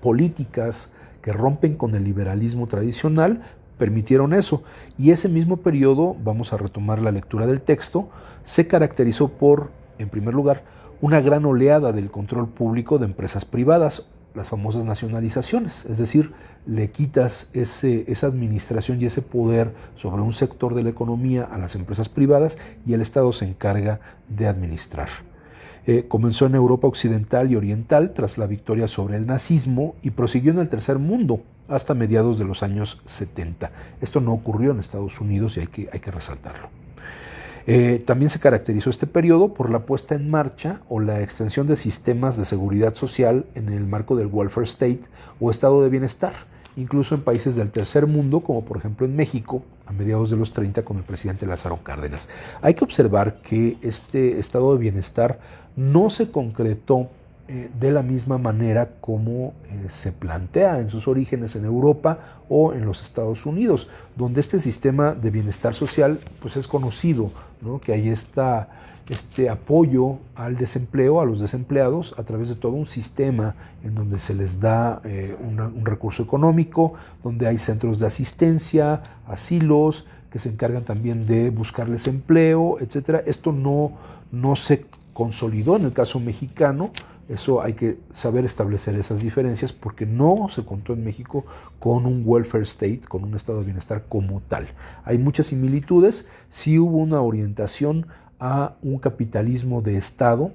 políticas que rompen con el liberalismo tradicional permitieron eso, y ese mismo periodo, vamos a retomar la lectura del texto, se caracterizó por, en primer lugar, una gran oleada del control público de empresas privadas, las famosas nacionalizaciones, es decir, le quitas esa administración y ese poder sobre un sector de la economía a las empresas privadas y el Estado se encarga de administrar. Comenzó en Europa occidental y oriental tras la victoria sobre el nazismo y prosiguió en el tercer mundo hasta mediados de los años 70. Esto no ocurrió en Estados Unidos y hay que resaltarlo. También se caracterizó este periodo por la puesta en marcha o la extensión de sistemas de seguridad social en el marco del welfare state o estado de bienestar, incluso en países del tercer mundo, como por ejemplo en México, a mediados de los 30 con el presidente Lázaro Cárdenas. Hay que observar que este estado de bienestar no se concretó de la misma manera como se plantea en sus orígenes en Europa o en los Estados Unidos, donde este sistema de bienestar social es conocido, ¿no? Que hay este apoyo al desempleo, a los desempleados, a través de todo un sistema en donde se les da un recurso económico, donde hay centros de asistencia, asilos, que se encargan también de buscarles empleo, etc. Esto no se consolidó en el caso mexicano. Eso hay que saber establecer esas diferencias porque no se contó en México con un welfare state, con un estado de bienestar como tal. Hay muchas similitudes, sí hubo una orientación a un capitalismo de Estado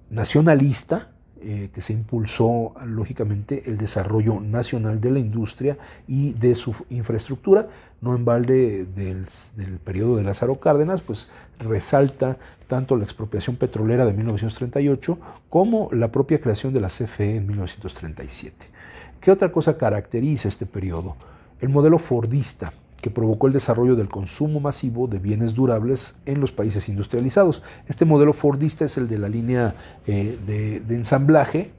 nacionalista, que se impulsó lógicamente el desarrollo nacional de la industria y de su infraestructura. No en balde del periodo de Lázaro Cárdenas, resalta tanto la expropiación petrolera de 1938 como la propia creación de la CFE en 1937. ¿Qué otra cosa caracteriza este periodo? El modelo fordista, que provocó el desarrollo del consumo masivo de bienes durables en los países industrializados. Este modelo fordista es el de la línea de ensamblaje,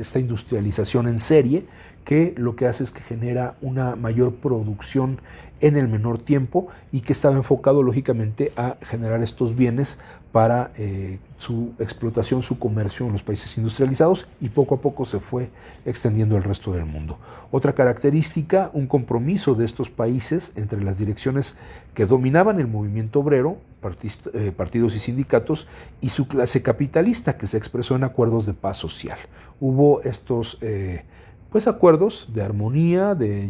esta industrialización en serie, que lo que hace es que genera una mayor producción en el menor tiempo y que estaba enfocado lógicamente a generar estos bienes para su explotación, su comercio en los países industrializados, y poco a poco se fue extendiendo al resto del mundo. Otra característica, un compromiso de estos países entre las direcciones que dominaban el movimiento obrero, partidos y sindicatos, y su clase capitalista, que se expresó en acuerdos de paz social. Hubo estos acuerdos de armonía, de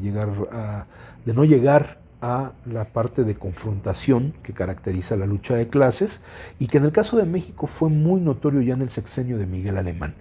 no llegar a la parte de confrontación que caracteriza la lucha de clases, y que en el caso de México fue muy notorio ya en el sexenio de Miguel Alemán.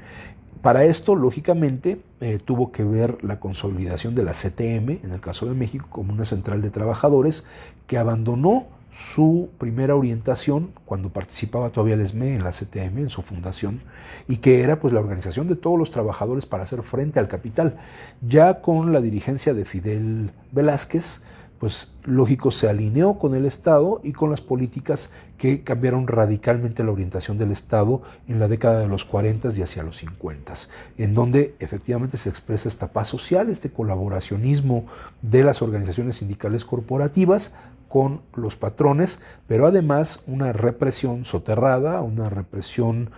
Para esto, lógicamente, tuvo que ver la consolidación de la CTM, en el caso de México, como una central de trabajadores que abandonó su primera orientación cuando participaba todavía el ESME en la CTM, en su fundación, y que era pues la organización de todos los trabajadores para hacer frente al capital. Ya con la dirigencia de Fidel Velázquez, pues lógico, se alineó con el Estado y con las políticas que cambiaron radicalmente la orientación del Estado en la década de los 40 y hacia los 50, en donde efectivamente se expresa esta paz social, este colaboracionismo de las organizaciones sindicales corporativas con los patrones, pero además una represión soterrada, una represión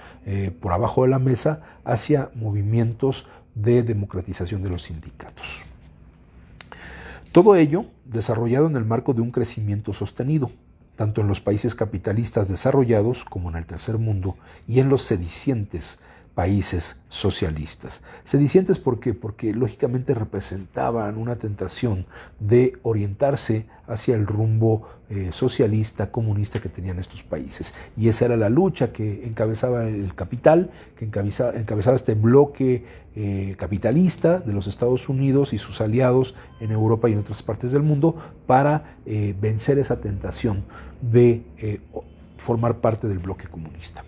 por abajo de la mesa hacia movimientos de democratización de los sindicatos. Todo ello desarrollado en el marco de un crecimiento sostenido, tanto en los países capitalistas desarrollados como en el tercer mundo y en los sedicientes países socialistas. Sedicientes, ¿por qué? Porque lógicamente representaban una tentación de orientarse hacia el rumbo socialista, comunista que tenían estos países. Y esa era la lucha que encabezaba el capital, que encabezaba este bloque capitalista de los Estados Unidos y sus aliados en Europa y en otras partes del mundo para vencer esa tentación de formar parte del bloque comunista.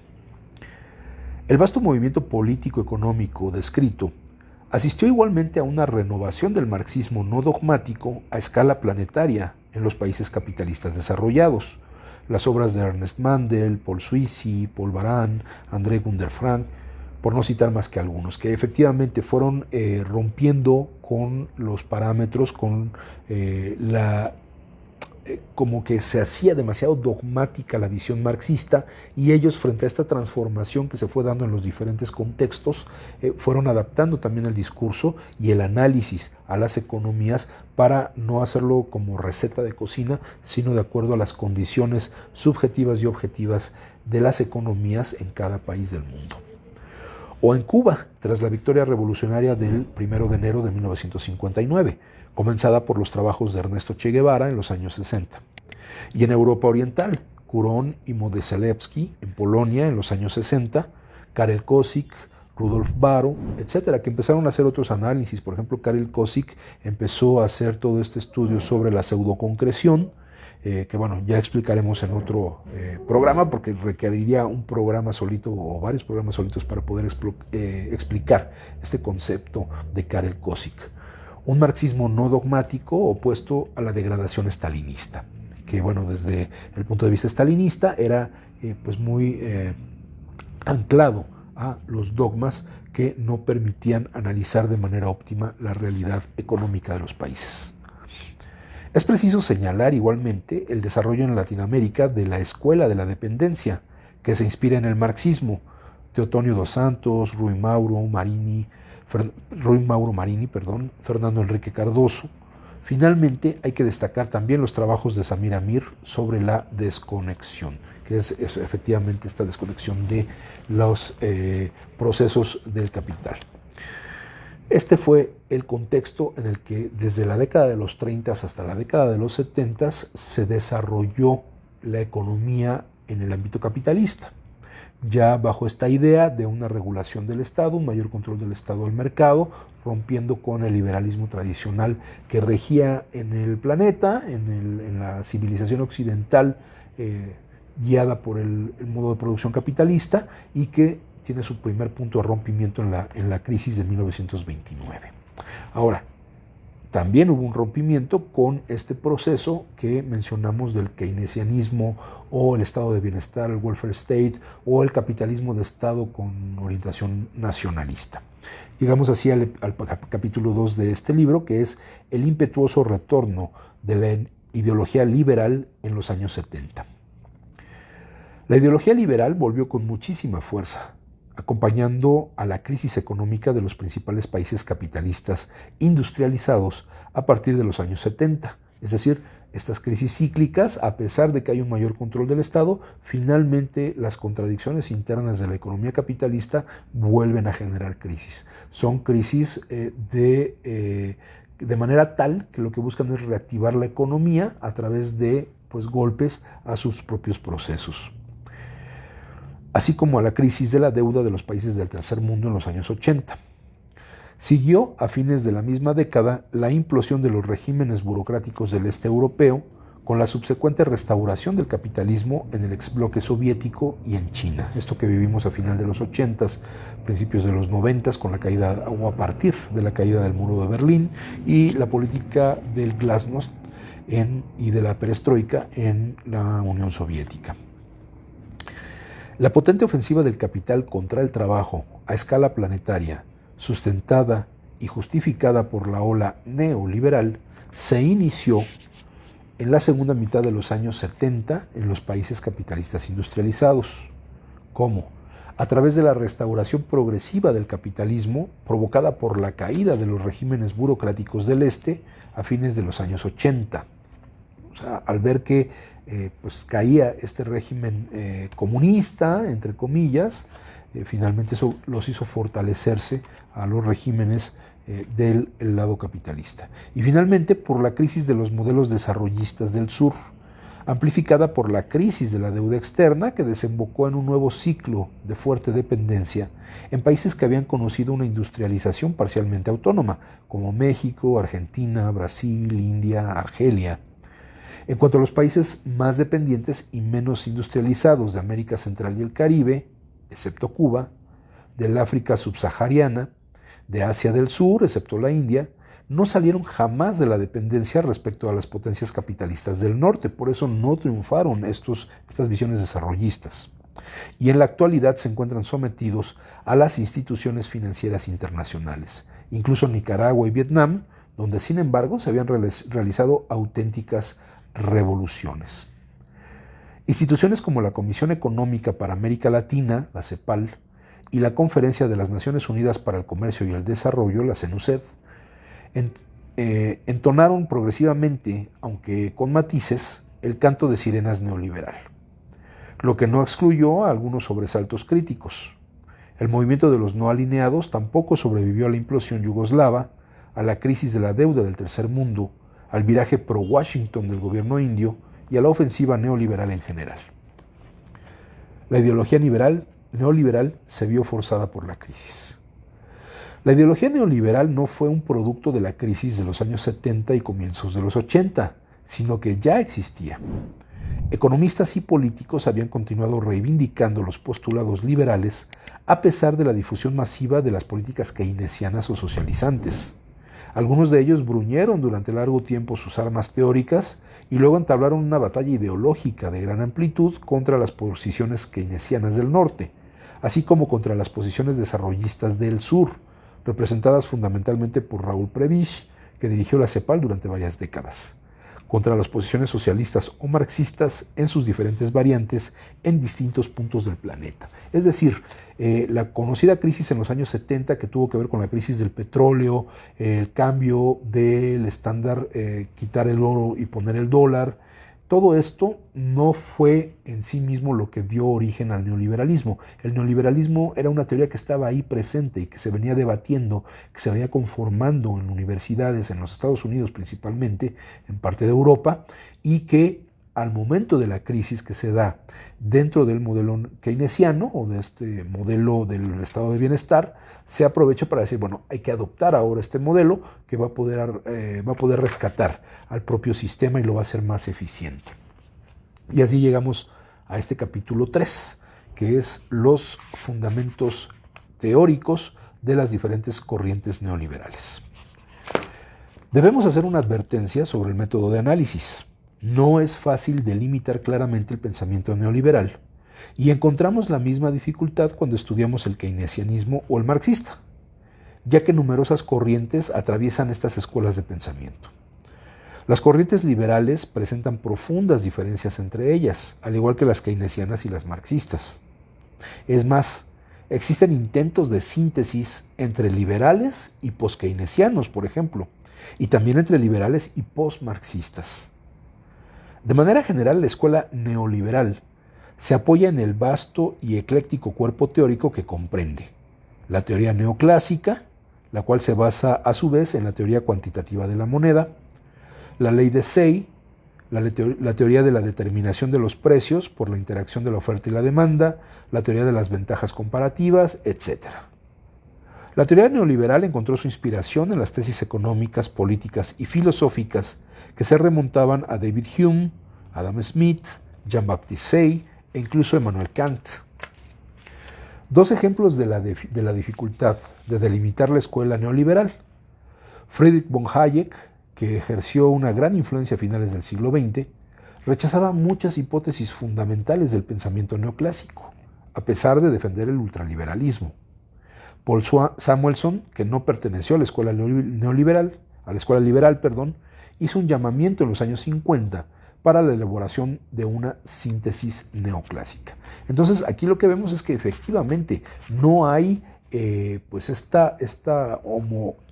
El vasto movimiento político-económico descrito asistió igualmente a una renovación del marxismo no dogmático a escala planetaria en los países capitalistas desarrollados. Las obras de Ernest Mandel, Paul Sweezy, Paul Baran, André Gunder Frank, por no citar más que algunos, que efectivamente fueron rompiendo con los parámetros, con como que se hacía demasiado dogmática la visión marxista, y ellos, frente a esta transformación que se fue dando en los diferentes contextos, fueron adaptando también el discurso y el análisis a las economías para no hacerlo como receta de cocina, sino de acuerdo a las condiciones subjetivas y objetivas de las economías en cada país del mundo. O en Cuba, tras la victoria revolucionaria del 1 de enero de 1959, comenzada por los trabajos de Ernesto Che Guevara en los años 60. Y en Europa Oriental, Kurón y Modeselewski en Polonia en los años 60, Karel Kosik, Rudolf Baro, etcétera, que empezaron a hacer otros análisis. Por ejemplo, Karel Kosik empezó a hacer todo este estudio sobre la pseudoconcreción, que bueno, ya explicaremos en otro programa, porque requeriría un programa solito o varios programas solitos para poder explicar este concepto de Karel Kosik. Un marxismo no dogmático opuesto a la degradación estalinista, que bueno, desde el punto de vista estalinista era pues muy anclado a los dogmas que no permitían analizar de manera óptima la realidad económica de los países. Es preciso señalar igualmente el desarrollo en Latinoamérica de la Escuela de la Dependencia, que se inspira en el marxismo. Teotonio dos Santos, Rui Mauro Marini, Fernando Enrique Cardoso. Finalmente, hay que destacar también los trabajos de Samir Amir sobre la desconexión, que es efectivamente esta desconexión de los procesos del capital. Este fue el contexto en el que desde la década de los 30 hasta la década de los 70 se desarrolló la economía en el ámbito capitalista, ya bajo esta idea de una regulación del Estado, un mayor control del Estado al mercado, rompiendo con el liberalismo tradicional que regía en el planeta, en la civilización occidental, guiada por el modo de producción capitalista, y que tiene su primer punto de rompimiento en la crisis de 1929. Ahora, también hubo un rompimiento con este proceso que mencionamos del keynesianismo o el estado de bienestar, el welfare state, o el capitalismo de Estado con orientación nacionalista. Llegamos así al capítulo 2 de este libro, que es el impetuoso retorno de la ideología liberal en los años 70. La ideología liberal volvió con muchísima fuerza, acompañando a la crisis económica de los principales países capitalistas industrializados a partir de los años 70. Es decir, estas crisis cíclicas, a pesar de que hay un mayor control del Estado, finalmente las contradicciones internas de la economía capitalista vuelven a generar crisis. Son crisis de manera tal que lo que buscan es reactivar la economía a través de golpes a sus propios procesos, así como a la crisis de la deuda de los países del tercer mundo en los años 80. Siguió, a fines de la misma década, la implosión de los regímenes burocráticos del este europeo, con la subsecuente restauración del capitalismo en el exbloque soviético y en China. Esto que vivimos a final de los 80s, principios de los 90s, con la caída o a partir de la caída del muro de Berlín y la política del glasnost y de la perestroika en la Unión Soviética. La potente ofensiva del capital contra el trabajo a escala planetaria, sustentada y justificada por la ola neoliberal, se inició en la segunda mitad de los años 70 en los países capitalistas industrializados. ¿Cómo? A través de la restauración progresiva del capitalismo provocada por la caída de los regímenes burocráticos del Este a fines de los años 80. O sea, al ver que pues caía este régimen comunista, entre comillas, finalmente eso los hizo fortalecerse a los regímenes del lado capitalista. Y finalmente por la crisis de los modelos desarrollistas del sur, amplificada por la crisis de la deuda externa que desembocó en un nuevo ciclo de fuerte dependencia en países que habían conocido una industrialización parcialmente autónoma, como México, Argentina, Brasil, India, Argelia. En cuanto a los países más dependientes y menos industrializados de América Central y el Caribe, excepto Cuba, del África subsahariana, de Asia del Sur, excepto la India, no salieron jamás de la dependencia respecto a las potencias capitalistas del norte, por eso no triunfaron estas visiones desarrollistas. Y en la actualidad se encuentran sometidos a las instituciones financieras internacionales, incluso Nicaragua y Vietnam, donde sin embargo se habían realizado auténticas revoluciones. Instituciones como la Comisión Económica para América Latina, la CEPAL, y la Conferencia de las Naciones Unidas para el Comercio y el Desarrollo, la CENUCED, entonaron progresivamente, aunque con matices, el canto de sirenas neoliberal, lo que no excluyó a algunos sobresaltos críticos. El movimiento de los no alineados tampoco sobrevivió a la implosión yugoslava, a la crisis de la deuda del tercer mundo, al viraje pro-Washington del gobierno indio y a la ofensiva neoliberal en general. La ideología neoliberal se vio forzada por la crisis. La ideología neoliberal no fue un producto de la crisis de los años 70 y comienzos de los 80, sino que ya existía. Economistas y políticos habían continuado reivindicando los postulados liberales a pesar de la difusión masiva de las políticas keynesianas o socializantes. Algunos de ellos bruñeron durante largo tiempo sus armas teóricas y luego entablaron una batalla ideológica de gran amplitud contra las posiciones keynesianas del norte, así como contra las posiciones desarrollistas del sur, representadas fundamentalmente por Raúl Prebisch, que dirigió la CEPAL durante varias décadas, contra las posiciones socialistas o marxistas en sus diferentes variantes en distintos puntos del planeta. Es decir, la conocida crisis en los años 70 que tuvo que ver con la crisis del petróleo, el cambio del estándar, quitar el oro y poner el dólar, todo esto no fue en sí mismo lo que dio origen al neoliberalismo. El neoliberalismo era una teoría que estaba ahí presente y que se venía debatiendo, que se venía conformando en universidades, en los Estados Unidos principalmente, en parte de Europa, y que al momento de la crisis que se da dentro del modelo keynesiano o de este modelo del estado de bienestar, se aprovecha para decir, bueno, hay que adoptar ahora este modelo que va a poder rescatar al propio sistema y lo va a hacer más eficiente. Y así llegamos a este capítulo 3, que es los fundamentos teóricos de las diferentes corrientes neoliberales. Debemos hacer una advertencia sobre el método de análisis. No es fácil delimitar claramente el pensamiento neoliberal y encontramos la misma dificultad cuando estudiamos el keynesianismo o el marxista, ya que numerosas corrientes atraviesan estas escuelas de pensamiento. Las corrientes liberales presentan profundas diferencias entre ellas, al igual que las keynesianas y las marxistas. Es más, existen intentos de síntesis entre liberales y poskeynesianos, por ejemplo, y también entre liberales y postmarxistas. De manera general, la escuela neoliberal se apoya en el vasto y ecléctico cuerpo teórico que comprende la teoría neoclásica, la cual se basa a su vez en la teoría cuantitativa de la moneda, la ley de Say, la teoría de la determinación de los precios por la interacción de la oferta y la demanda, la teoría de las ventajas comparativas, etc. La teoría neoliberal encontró su inspiración en las tesis económicas, políticas y filosóficas que se remontaban a David Hume, Adam Smith, Jean-Baptiste Say e incluso Emmanuel Kant. Dos ejemplos de la dificultad de delimitar la escuela neoliberal. Friedrich von Hayek, que ejerció una gran influencia a finales del siglo XX, rechazaba muchas hipótesis fundamentales del pensamiento neoclásico, a pesar de defender el ultraliberalismo. Paul Samuelson, que no perteneció a la escuela liberal, hizo un llamamiento en los años 50 para la elaboración de una síntesis neoclásica. Entonces, aquí lo que vemos es que efectivamente no hay esta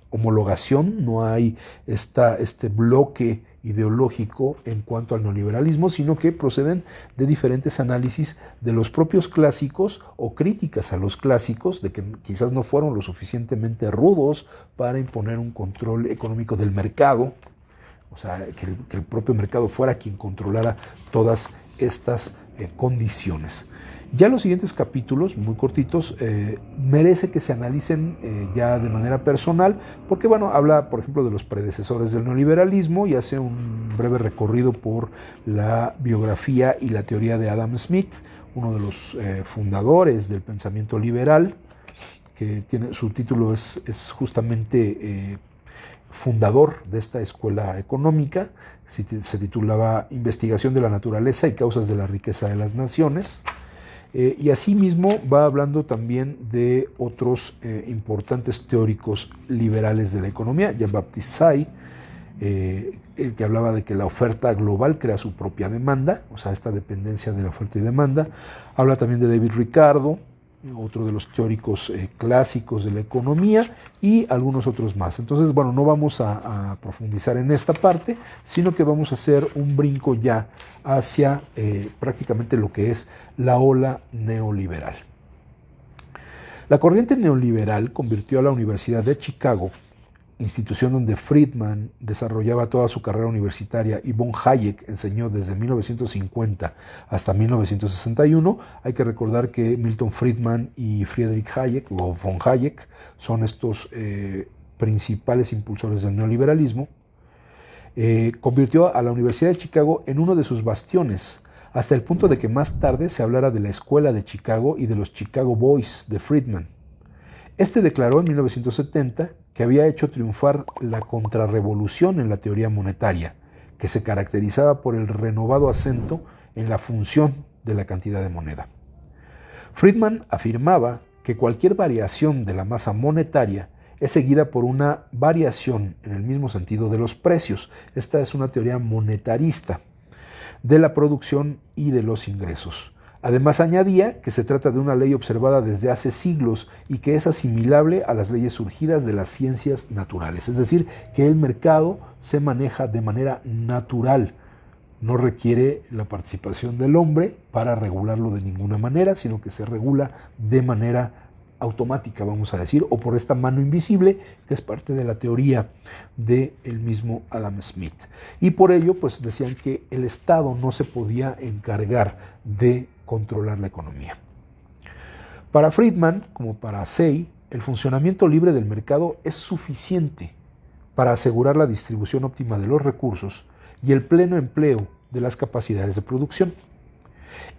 homologación, no hay este bloque ideológico en cuanto al neoliberalismo, sino que proceden de diferentes análisis de los propios clásicos o críticas a los clásicos, de que quizás no fueron lo suficientemente rudos para imponer un control económico del mercado, o sea, que el propio mercado fuera quien controlara todas estas condiciones. Ya los siguientes capítulos, muy cortitos, merece que se analicen ya de manera personal, porque bueno, habla, por ejemplo, de los predecesores del neoliberalismo y hace un breve recorrido por la biografía y la teoría de Adam Smith, uno de los fundadores del pensamiento liberal, que su título es justamente fundador de esta escuela económica. Se titulaba Investigación de la naturaleza y causas de la riqueza de las naciones. Y asimismo va hablando también de otros importantes teóricos liberales de la economía, Jean-Baptiste Say, el que hablaba de que la oferta global crea su propia demanda, o sea, esta dependencia de la oferta y demanda. Habla también de David Ricardo, otro de los teóricos clásicos de la economía, y algunos otros más. Entonces, bueno, no vamos a profundizar en esta parte, sino que vamos a hacer un brinco ya hacia prácticamente lo que es la ola neoliberal. La corriente neoliberal convirtió a la Universidad de Chicago, institución donde Friedman desarrollaba toda su carrera universitaria y von Hayek enseñó desde 1950 hasta 1961. Hay que recordar que Milton Friedman y Friedrich Hayek, o von Hayek, son estos principales impulsores del neoliberalismo. Convirtió a la Universidad de Chicago en uno de sus bastiones, hasta el punto de que más tarde se hablara de la Escuela de Chicago y de los Chicago Boys de Friedman. Este declaró en 1970 que había hecho triunfar la contrarrevolución en la teoría monetaria, que se caracterizaba por el renovado acento en la función de la cantidad de moneda. Friedman afirmaba que cualquier variación de la masa monetaria es seguida por una variación en el mismo sentido de los precios. Esta es una teoría monetarista de la producción y de los ingresos. Además añadía que se trata de una ley observada desde hace siglos y que es asimilable a las leyes surgidas de las ciencias naturales. Es decir, que el mercado se maneja de manera natural. No requiere la participación del hombre para regularlo de ninguna manera, sino que se regula de manera automática, vamos a decir, o por esta mano invisible, que es parte de la teoría del mismo Adam Smith. Y por ello, pues decían que el Estado no se podía encargar de controlar la economía. Para Friedman, como para Say, el funcionamiento libre del mercado es suficiente para asegurar la distribución óptima de los recursos y el pleno empleo de las capacidades de producción.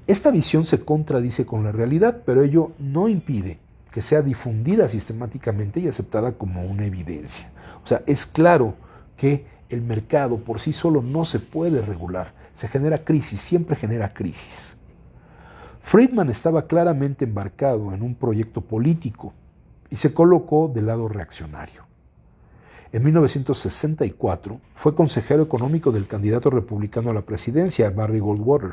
Esta visión se contradice con la realidad, pero ello no impide que sea difundida sistemáticamente y aceptada como una evidencia. O sea, es claro que el mercado por sí solo no se puede regular, se genera crisis, siempre genera crisis. Friedman estaba claramente embarcado en un proyecto político y se colocó del lado reaccionario. En 1964 fue consejero económico del candidato republicano a la presidencia, Barry Goldwater.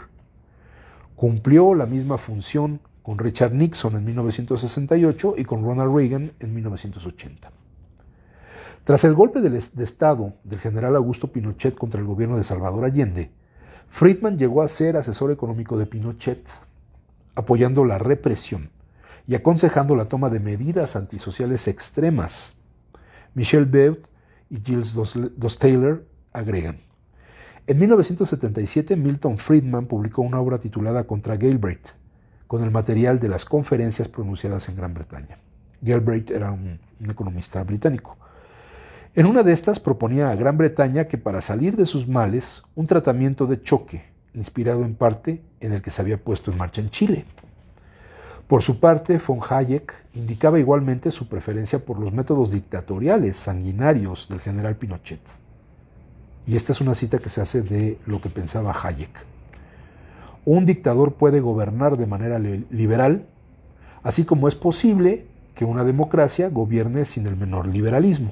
Cumplió la misma función con Richard Nixon en 1968 y con Ronald Reagan en 1980. Tras el golpe de Estado del general Augusto Pinochet contra el gobierno de Salvador Allende, Friedman llegó a ser asesor económico de Pinochet, apoyando la represión y aconsejando la toma de medidas antisociales extremas. Michel Beut y Gilles Dostaler agregan: en 1977 Milton Friedman publicó una obra titulada Contra Galbraith, con el material de las conferencias pronunciadas en Gran Bretaña. Galbraith era un economista británico. En una de estas proponía a Gran Bretaña que para salir de sus males, un tratamiento de choque, inspirado en parte en el que se había puesto en marcha en Chile. Por su parte, von Hayek indicaba igualmente su preferencia por los métodos dictatoriales sanguinarios del general Pinochet. Y esta es una cita que se hace de lo que pensaba Hayek. Un dictador puede gobernar de manera liberal, así como es posible que una democracia gobierne sin el menor liberalismo.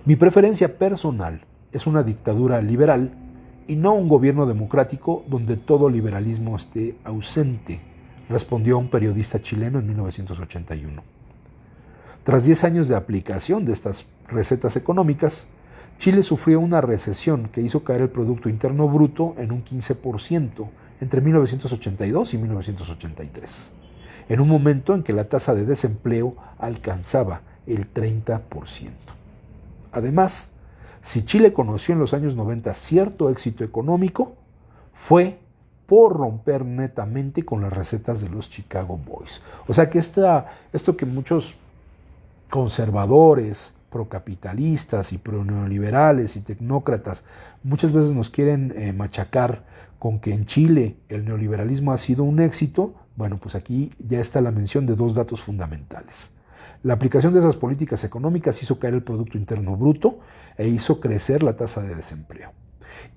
Mi preferencia personal es una dictadura liberal y no un gobierno democrático donde todo liberalismo esté ausente, respondió un periodista chileno en 1981. Tras 10 años de aplicación de estas recetas económicas, Chile sufrió una recesión que hizo caer el Producto Interno Bruto en un 15% entre 1982 y 1983, en un momento en que la tasa de desempleo alcanzaba el 30%. Además, si Chile conoció en los años 90 cierto éxito económico, fue por romper netamente con las recetas de los Chicago Boys. O sea que esto que muchos conservadores, procapitalistas y proneoliberales y tecnócratas muchas veces nos quieren machacar con que en Chile el neoliberalismo ha sido un éxito, bueno, pues aquí ya está la mención de dos datos fundamentales. La aplicación de esas políticas económicas hizo caer el Producto Interno Bruto e hizo crecer la tasa de desempleo.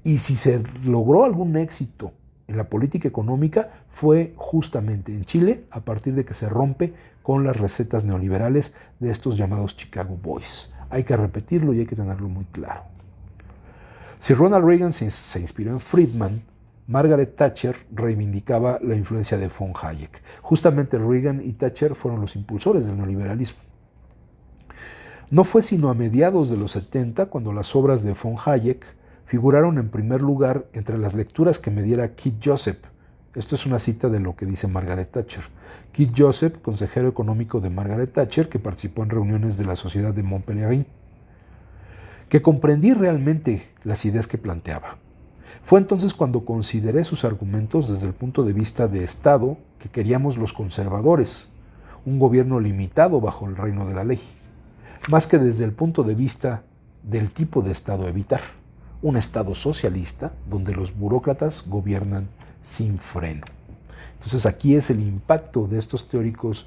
Y si se logró algún éxito en la política económica, fue justamente en Chile a partir de que se rompe con las recetas neoliberales de estos llamados Chicago Boys. Hay que repetirlo y hay que tenerlo muy claro. Si Ronald Reagan se inspiró en Friedman, Margaret Thatcher reivindicaba la influencia de von Hayek. Justamente Reagan y Thatcher fueron los impulsores del neoliberalismo. No fue sino a mediados de los 70 cuando las obras de von Hayek figuraron en primer lugar entre las lecturas que me diera Keith Joseph. Esto es una cita de lo que dice Margaret Thatcher. Keith Joseph, consejero económico de Margaret Thatcher, que participó en reuniones de la Sociedad de Montpellier, que comprendí realmente las ideas que planteaba. Fue entonces cuando consideré sus argumentos desde el punto de vista de Estado que queríamos los conservadores, un gobierno limitado bajo el reino de la ley, más que desde el punto de vista del tipo de Estado a evitar, un Estado socialista donde los burócratas gobiernan sin freno. Entonces aquí es el impacto de estos teóricos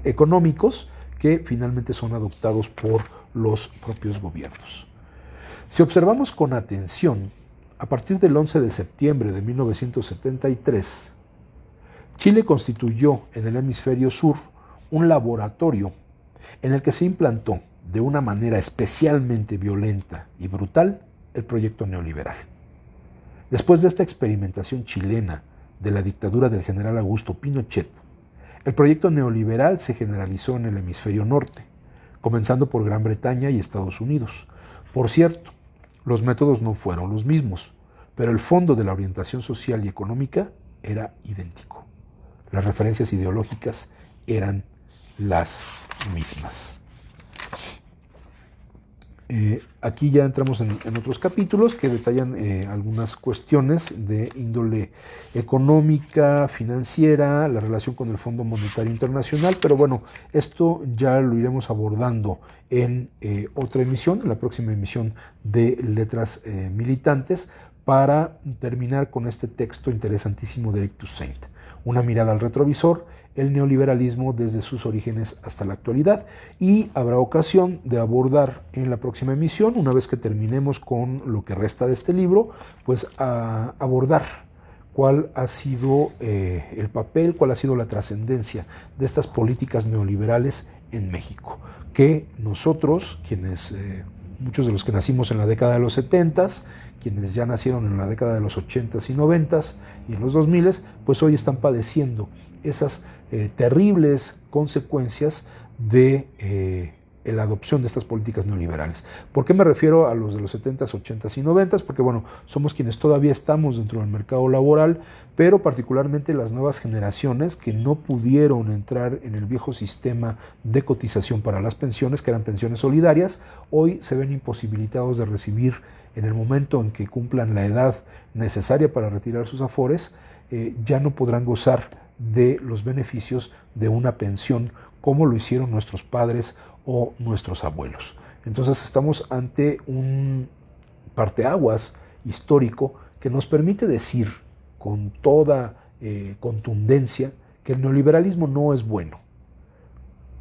económicos que finalmente son adoptados por los propios gobiernos. Si observamos con atención, a partir del 11 de septiembre de 1973, Chile constituyó en el hemisferio sur un laboratorio en el que se implantó de una manera especialmente violenta y brutal el proyecto neoliberal. Después de esta experimentación chilena de la dictadura del general Augusto Pinochet, el proyecto neoliberal se generalizó en el hemisferio norte, comenzando por Gran Bretaña y Estados Unidos. Por cierto, los métodos no fueron los mismos, pero el fondo de la orientación social y económica era idéntico. Las referencias ideológicas eran las mismas. Aquí ya entramos en otros capítulos que detallan algunas cuestiones de índole económica, financiera, la relación con el Fondo Monetario Internacional, pero bueno, esto ya lo iremos abordando en otra emisión, en la próxima emisión de Letras Militantes, para terminar con este texto interesantísimo de Eric Toussaint, una mirada al retrovisor, el neoliberalismo desde sus orígenes hasta la actualidad, y habrá ocasión de abordar en la próxima emisión, una vez que terminemos con lo que resta de este libro, pues a abordar cuál ha sido el papel, cuál ha sido la trascendencia de estas políticas neoliberales en México, que nosotros, quienes muchos de los que nacimos en la década de los 70s, quienes ya nacieron en la década de los 80s y 90s y en los 2000s, pues hoy están padeciendo esas terribles consecuencias de la adopción de estas políticas neoliberales. ¿Por qué me refiero a los de los 70s, 80s y 90s? Porque bueno, somos quienes todavía estamos dentro del mercado laboral, pero particularmente las nuevas generaciones que no pudieron entrar en el viejo sistema de cotización para las pensiones, que eran pensiones solidarias, hoy se ven imposibilitados de recibir en el momento en que cumplan la edad necesaria para retirar sus afores, ya no podrán gozar de los beneficios de una pensión como lo hicieron nuestros padres o nuestros abuelos. Entonces estamos ante un parteaguas histórico que nos permite decir con toda contundencia que el neoliberalismo no es bueno,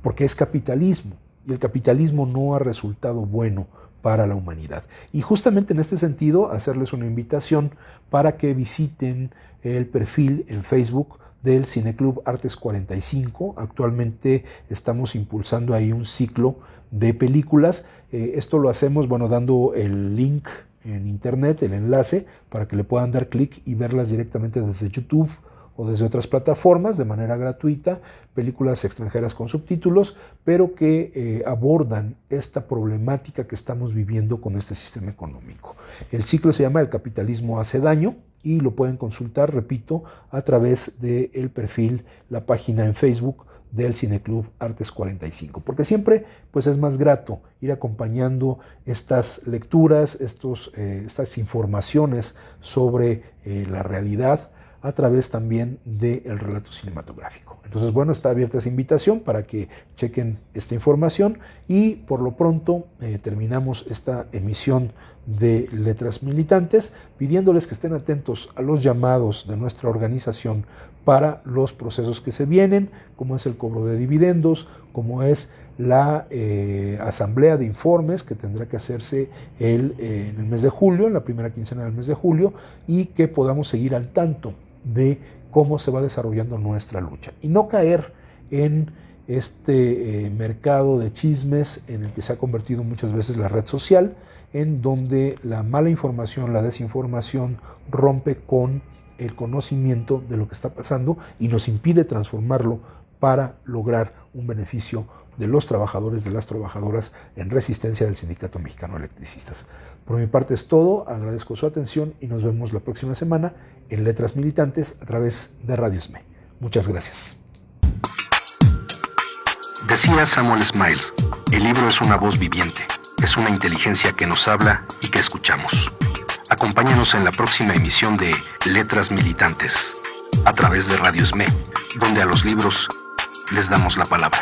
porque es capitalismo, y el capitalismo no ha resultado bueno para la humanidad. Y justamente en este sentido, hacerles una invitación para que visiten el perfil en Facebook del Cineclub Artes 45. Actualmente estamos impulsando ahí un ciclo de películas. Esto lo hacemos, dando el link en internet, el enlace, para que le puedan dar clic y verlas directamente desde YouTube o desde otras plataformas de manera gratuita, películas extranjeras con subtítulos, pero que abordan esta problemática que estamos viviendo con este sistema económico. El ciclo se llama El capitalismo hace daño y lo pueden consultar, repito, a través del perfil, la página en Facebook del Cineclub Artes 45, porque siempre pues es más grato ir acompañando estas lecturas, estas informaciones sobre la realidad a través también del relato cinematográfico. Entonces, está abierta esa invitación para que chequen esta información y por lo pronto terminamos esta emisión de Letras Militantes pidiéndoles que estén atentos a los llamados de nuestra organización para los procesos que se vienen, como es el cobro de dividendos, como es la asamblea de informes que tendrá que hacerse en el mes de julio, en la primera quincena del mes de julio, y que podamos seguir al tanto de cómo se va desarrollando nuestra lucha y no caer en este mercado de chismes en el que se ha convertido muchas veces la red social, en donde la mala información, la desinformación rompe con el conocimiento de lo que está pasando y nos impide transformarlo para lograr un beneficio de los trabajadores, de las trabajadoras en resistencia del Sindicato Mexicano de Electricistas. Por mi parte es todo, agradezco su atención y nos vemos la próxima semana en Letras Militantes a través de Radio SME. Muchas gracias. Decía Samuel Smiles, el libro es una voz viviente, es una inteligencia que nos habla y que escuchamos. Acompáñanos en la próxima emisión de Letras Militantes, a través de Radio SME, donde a los libros les damos la palabra.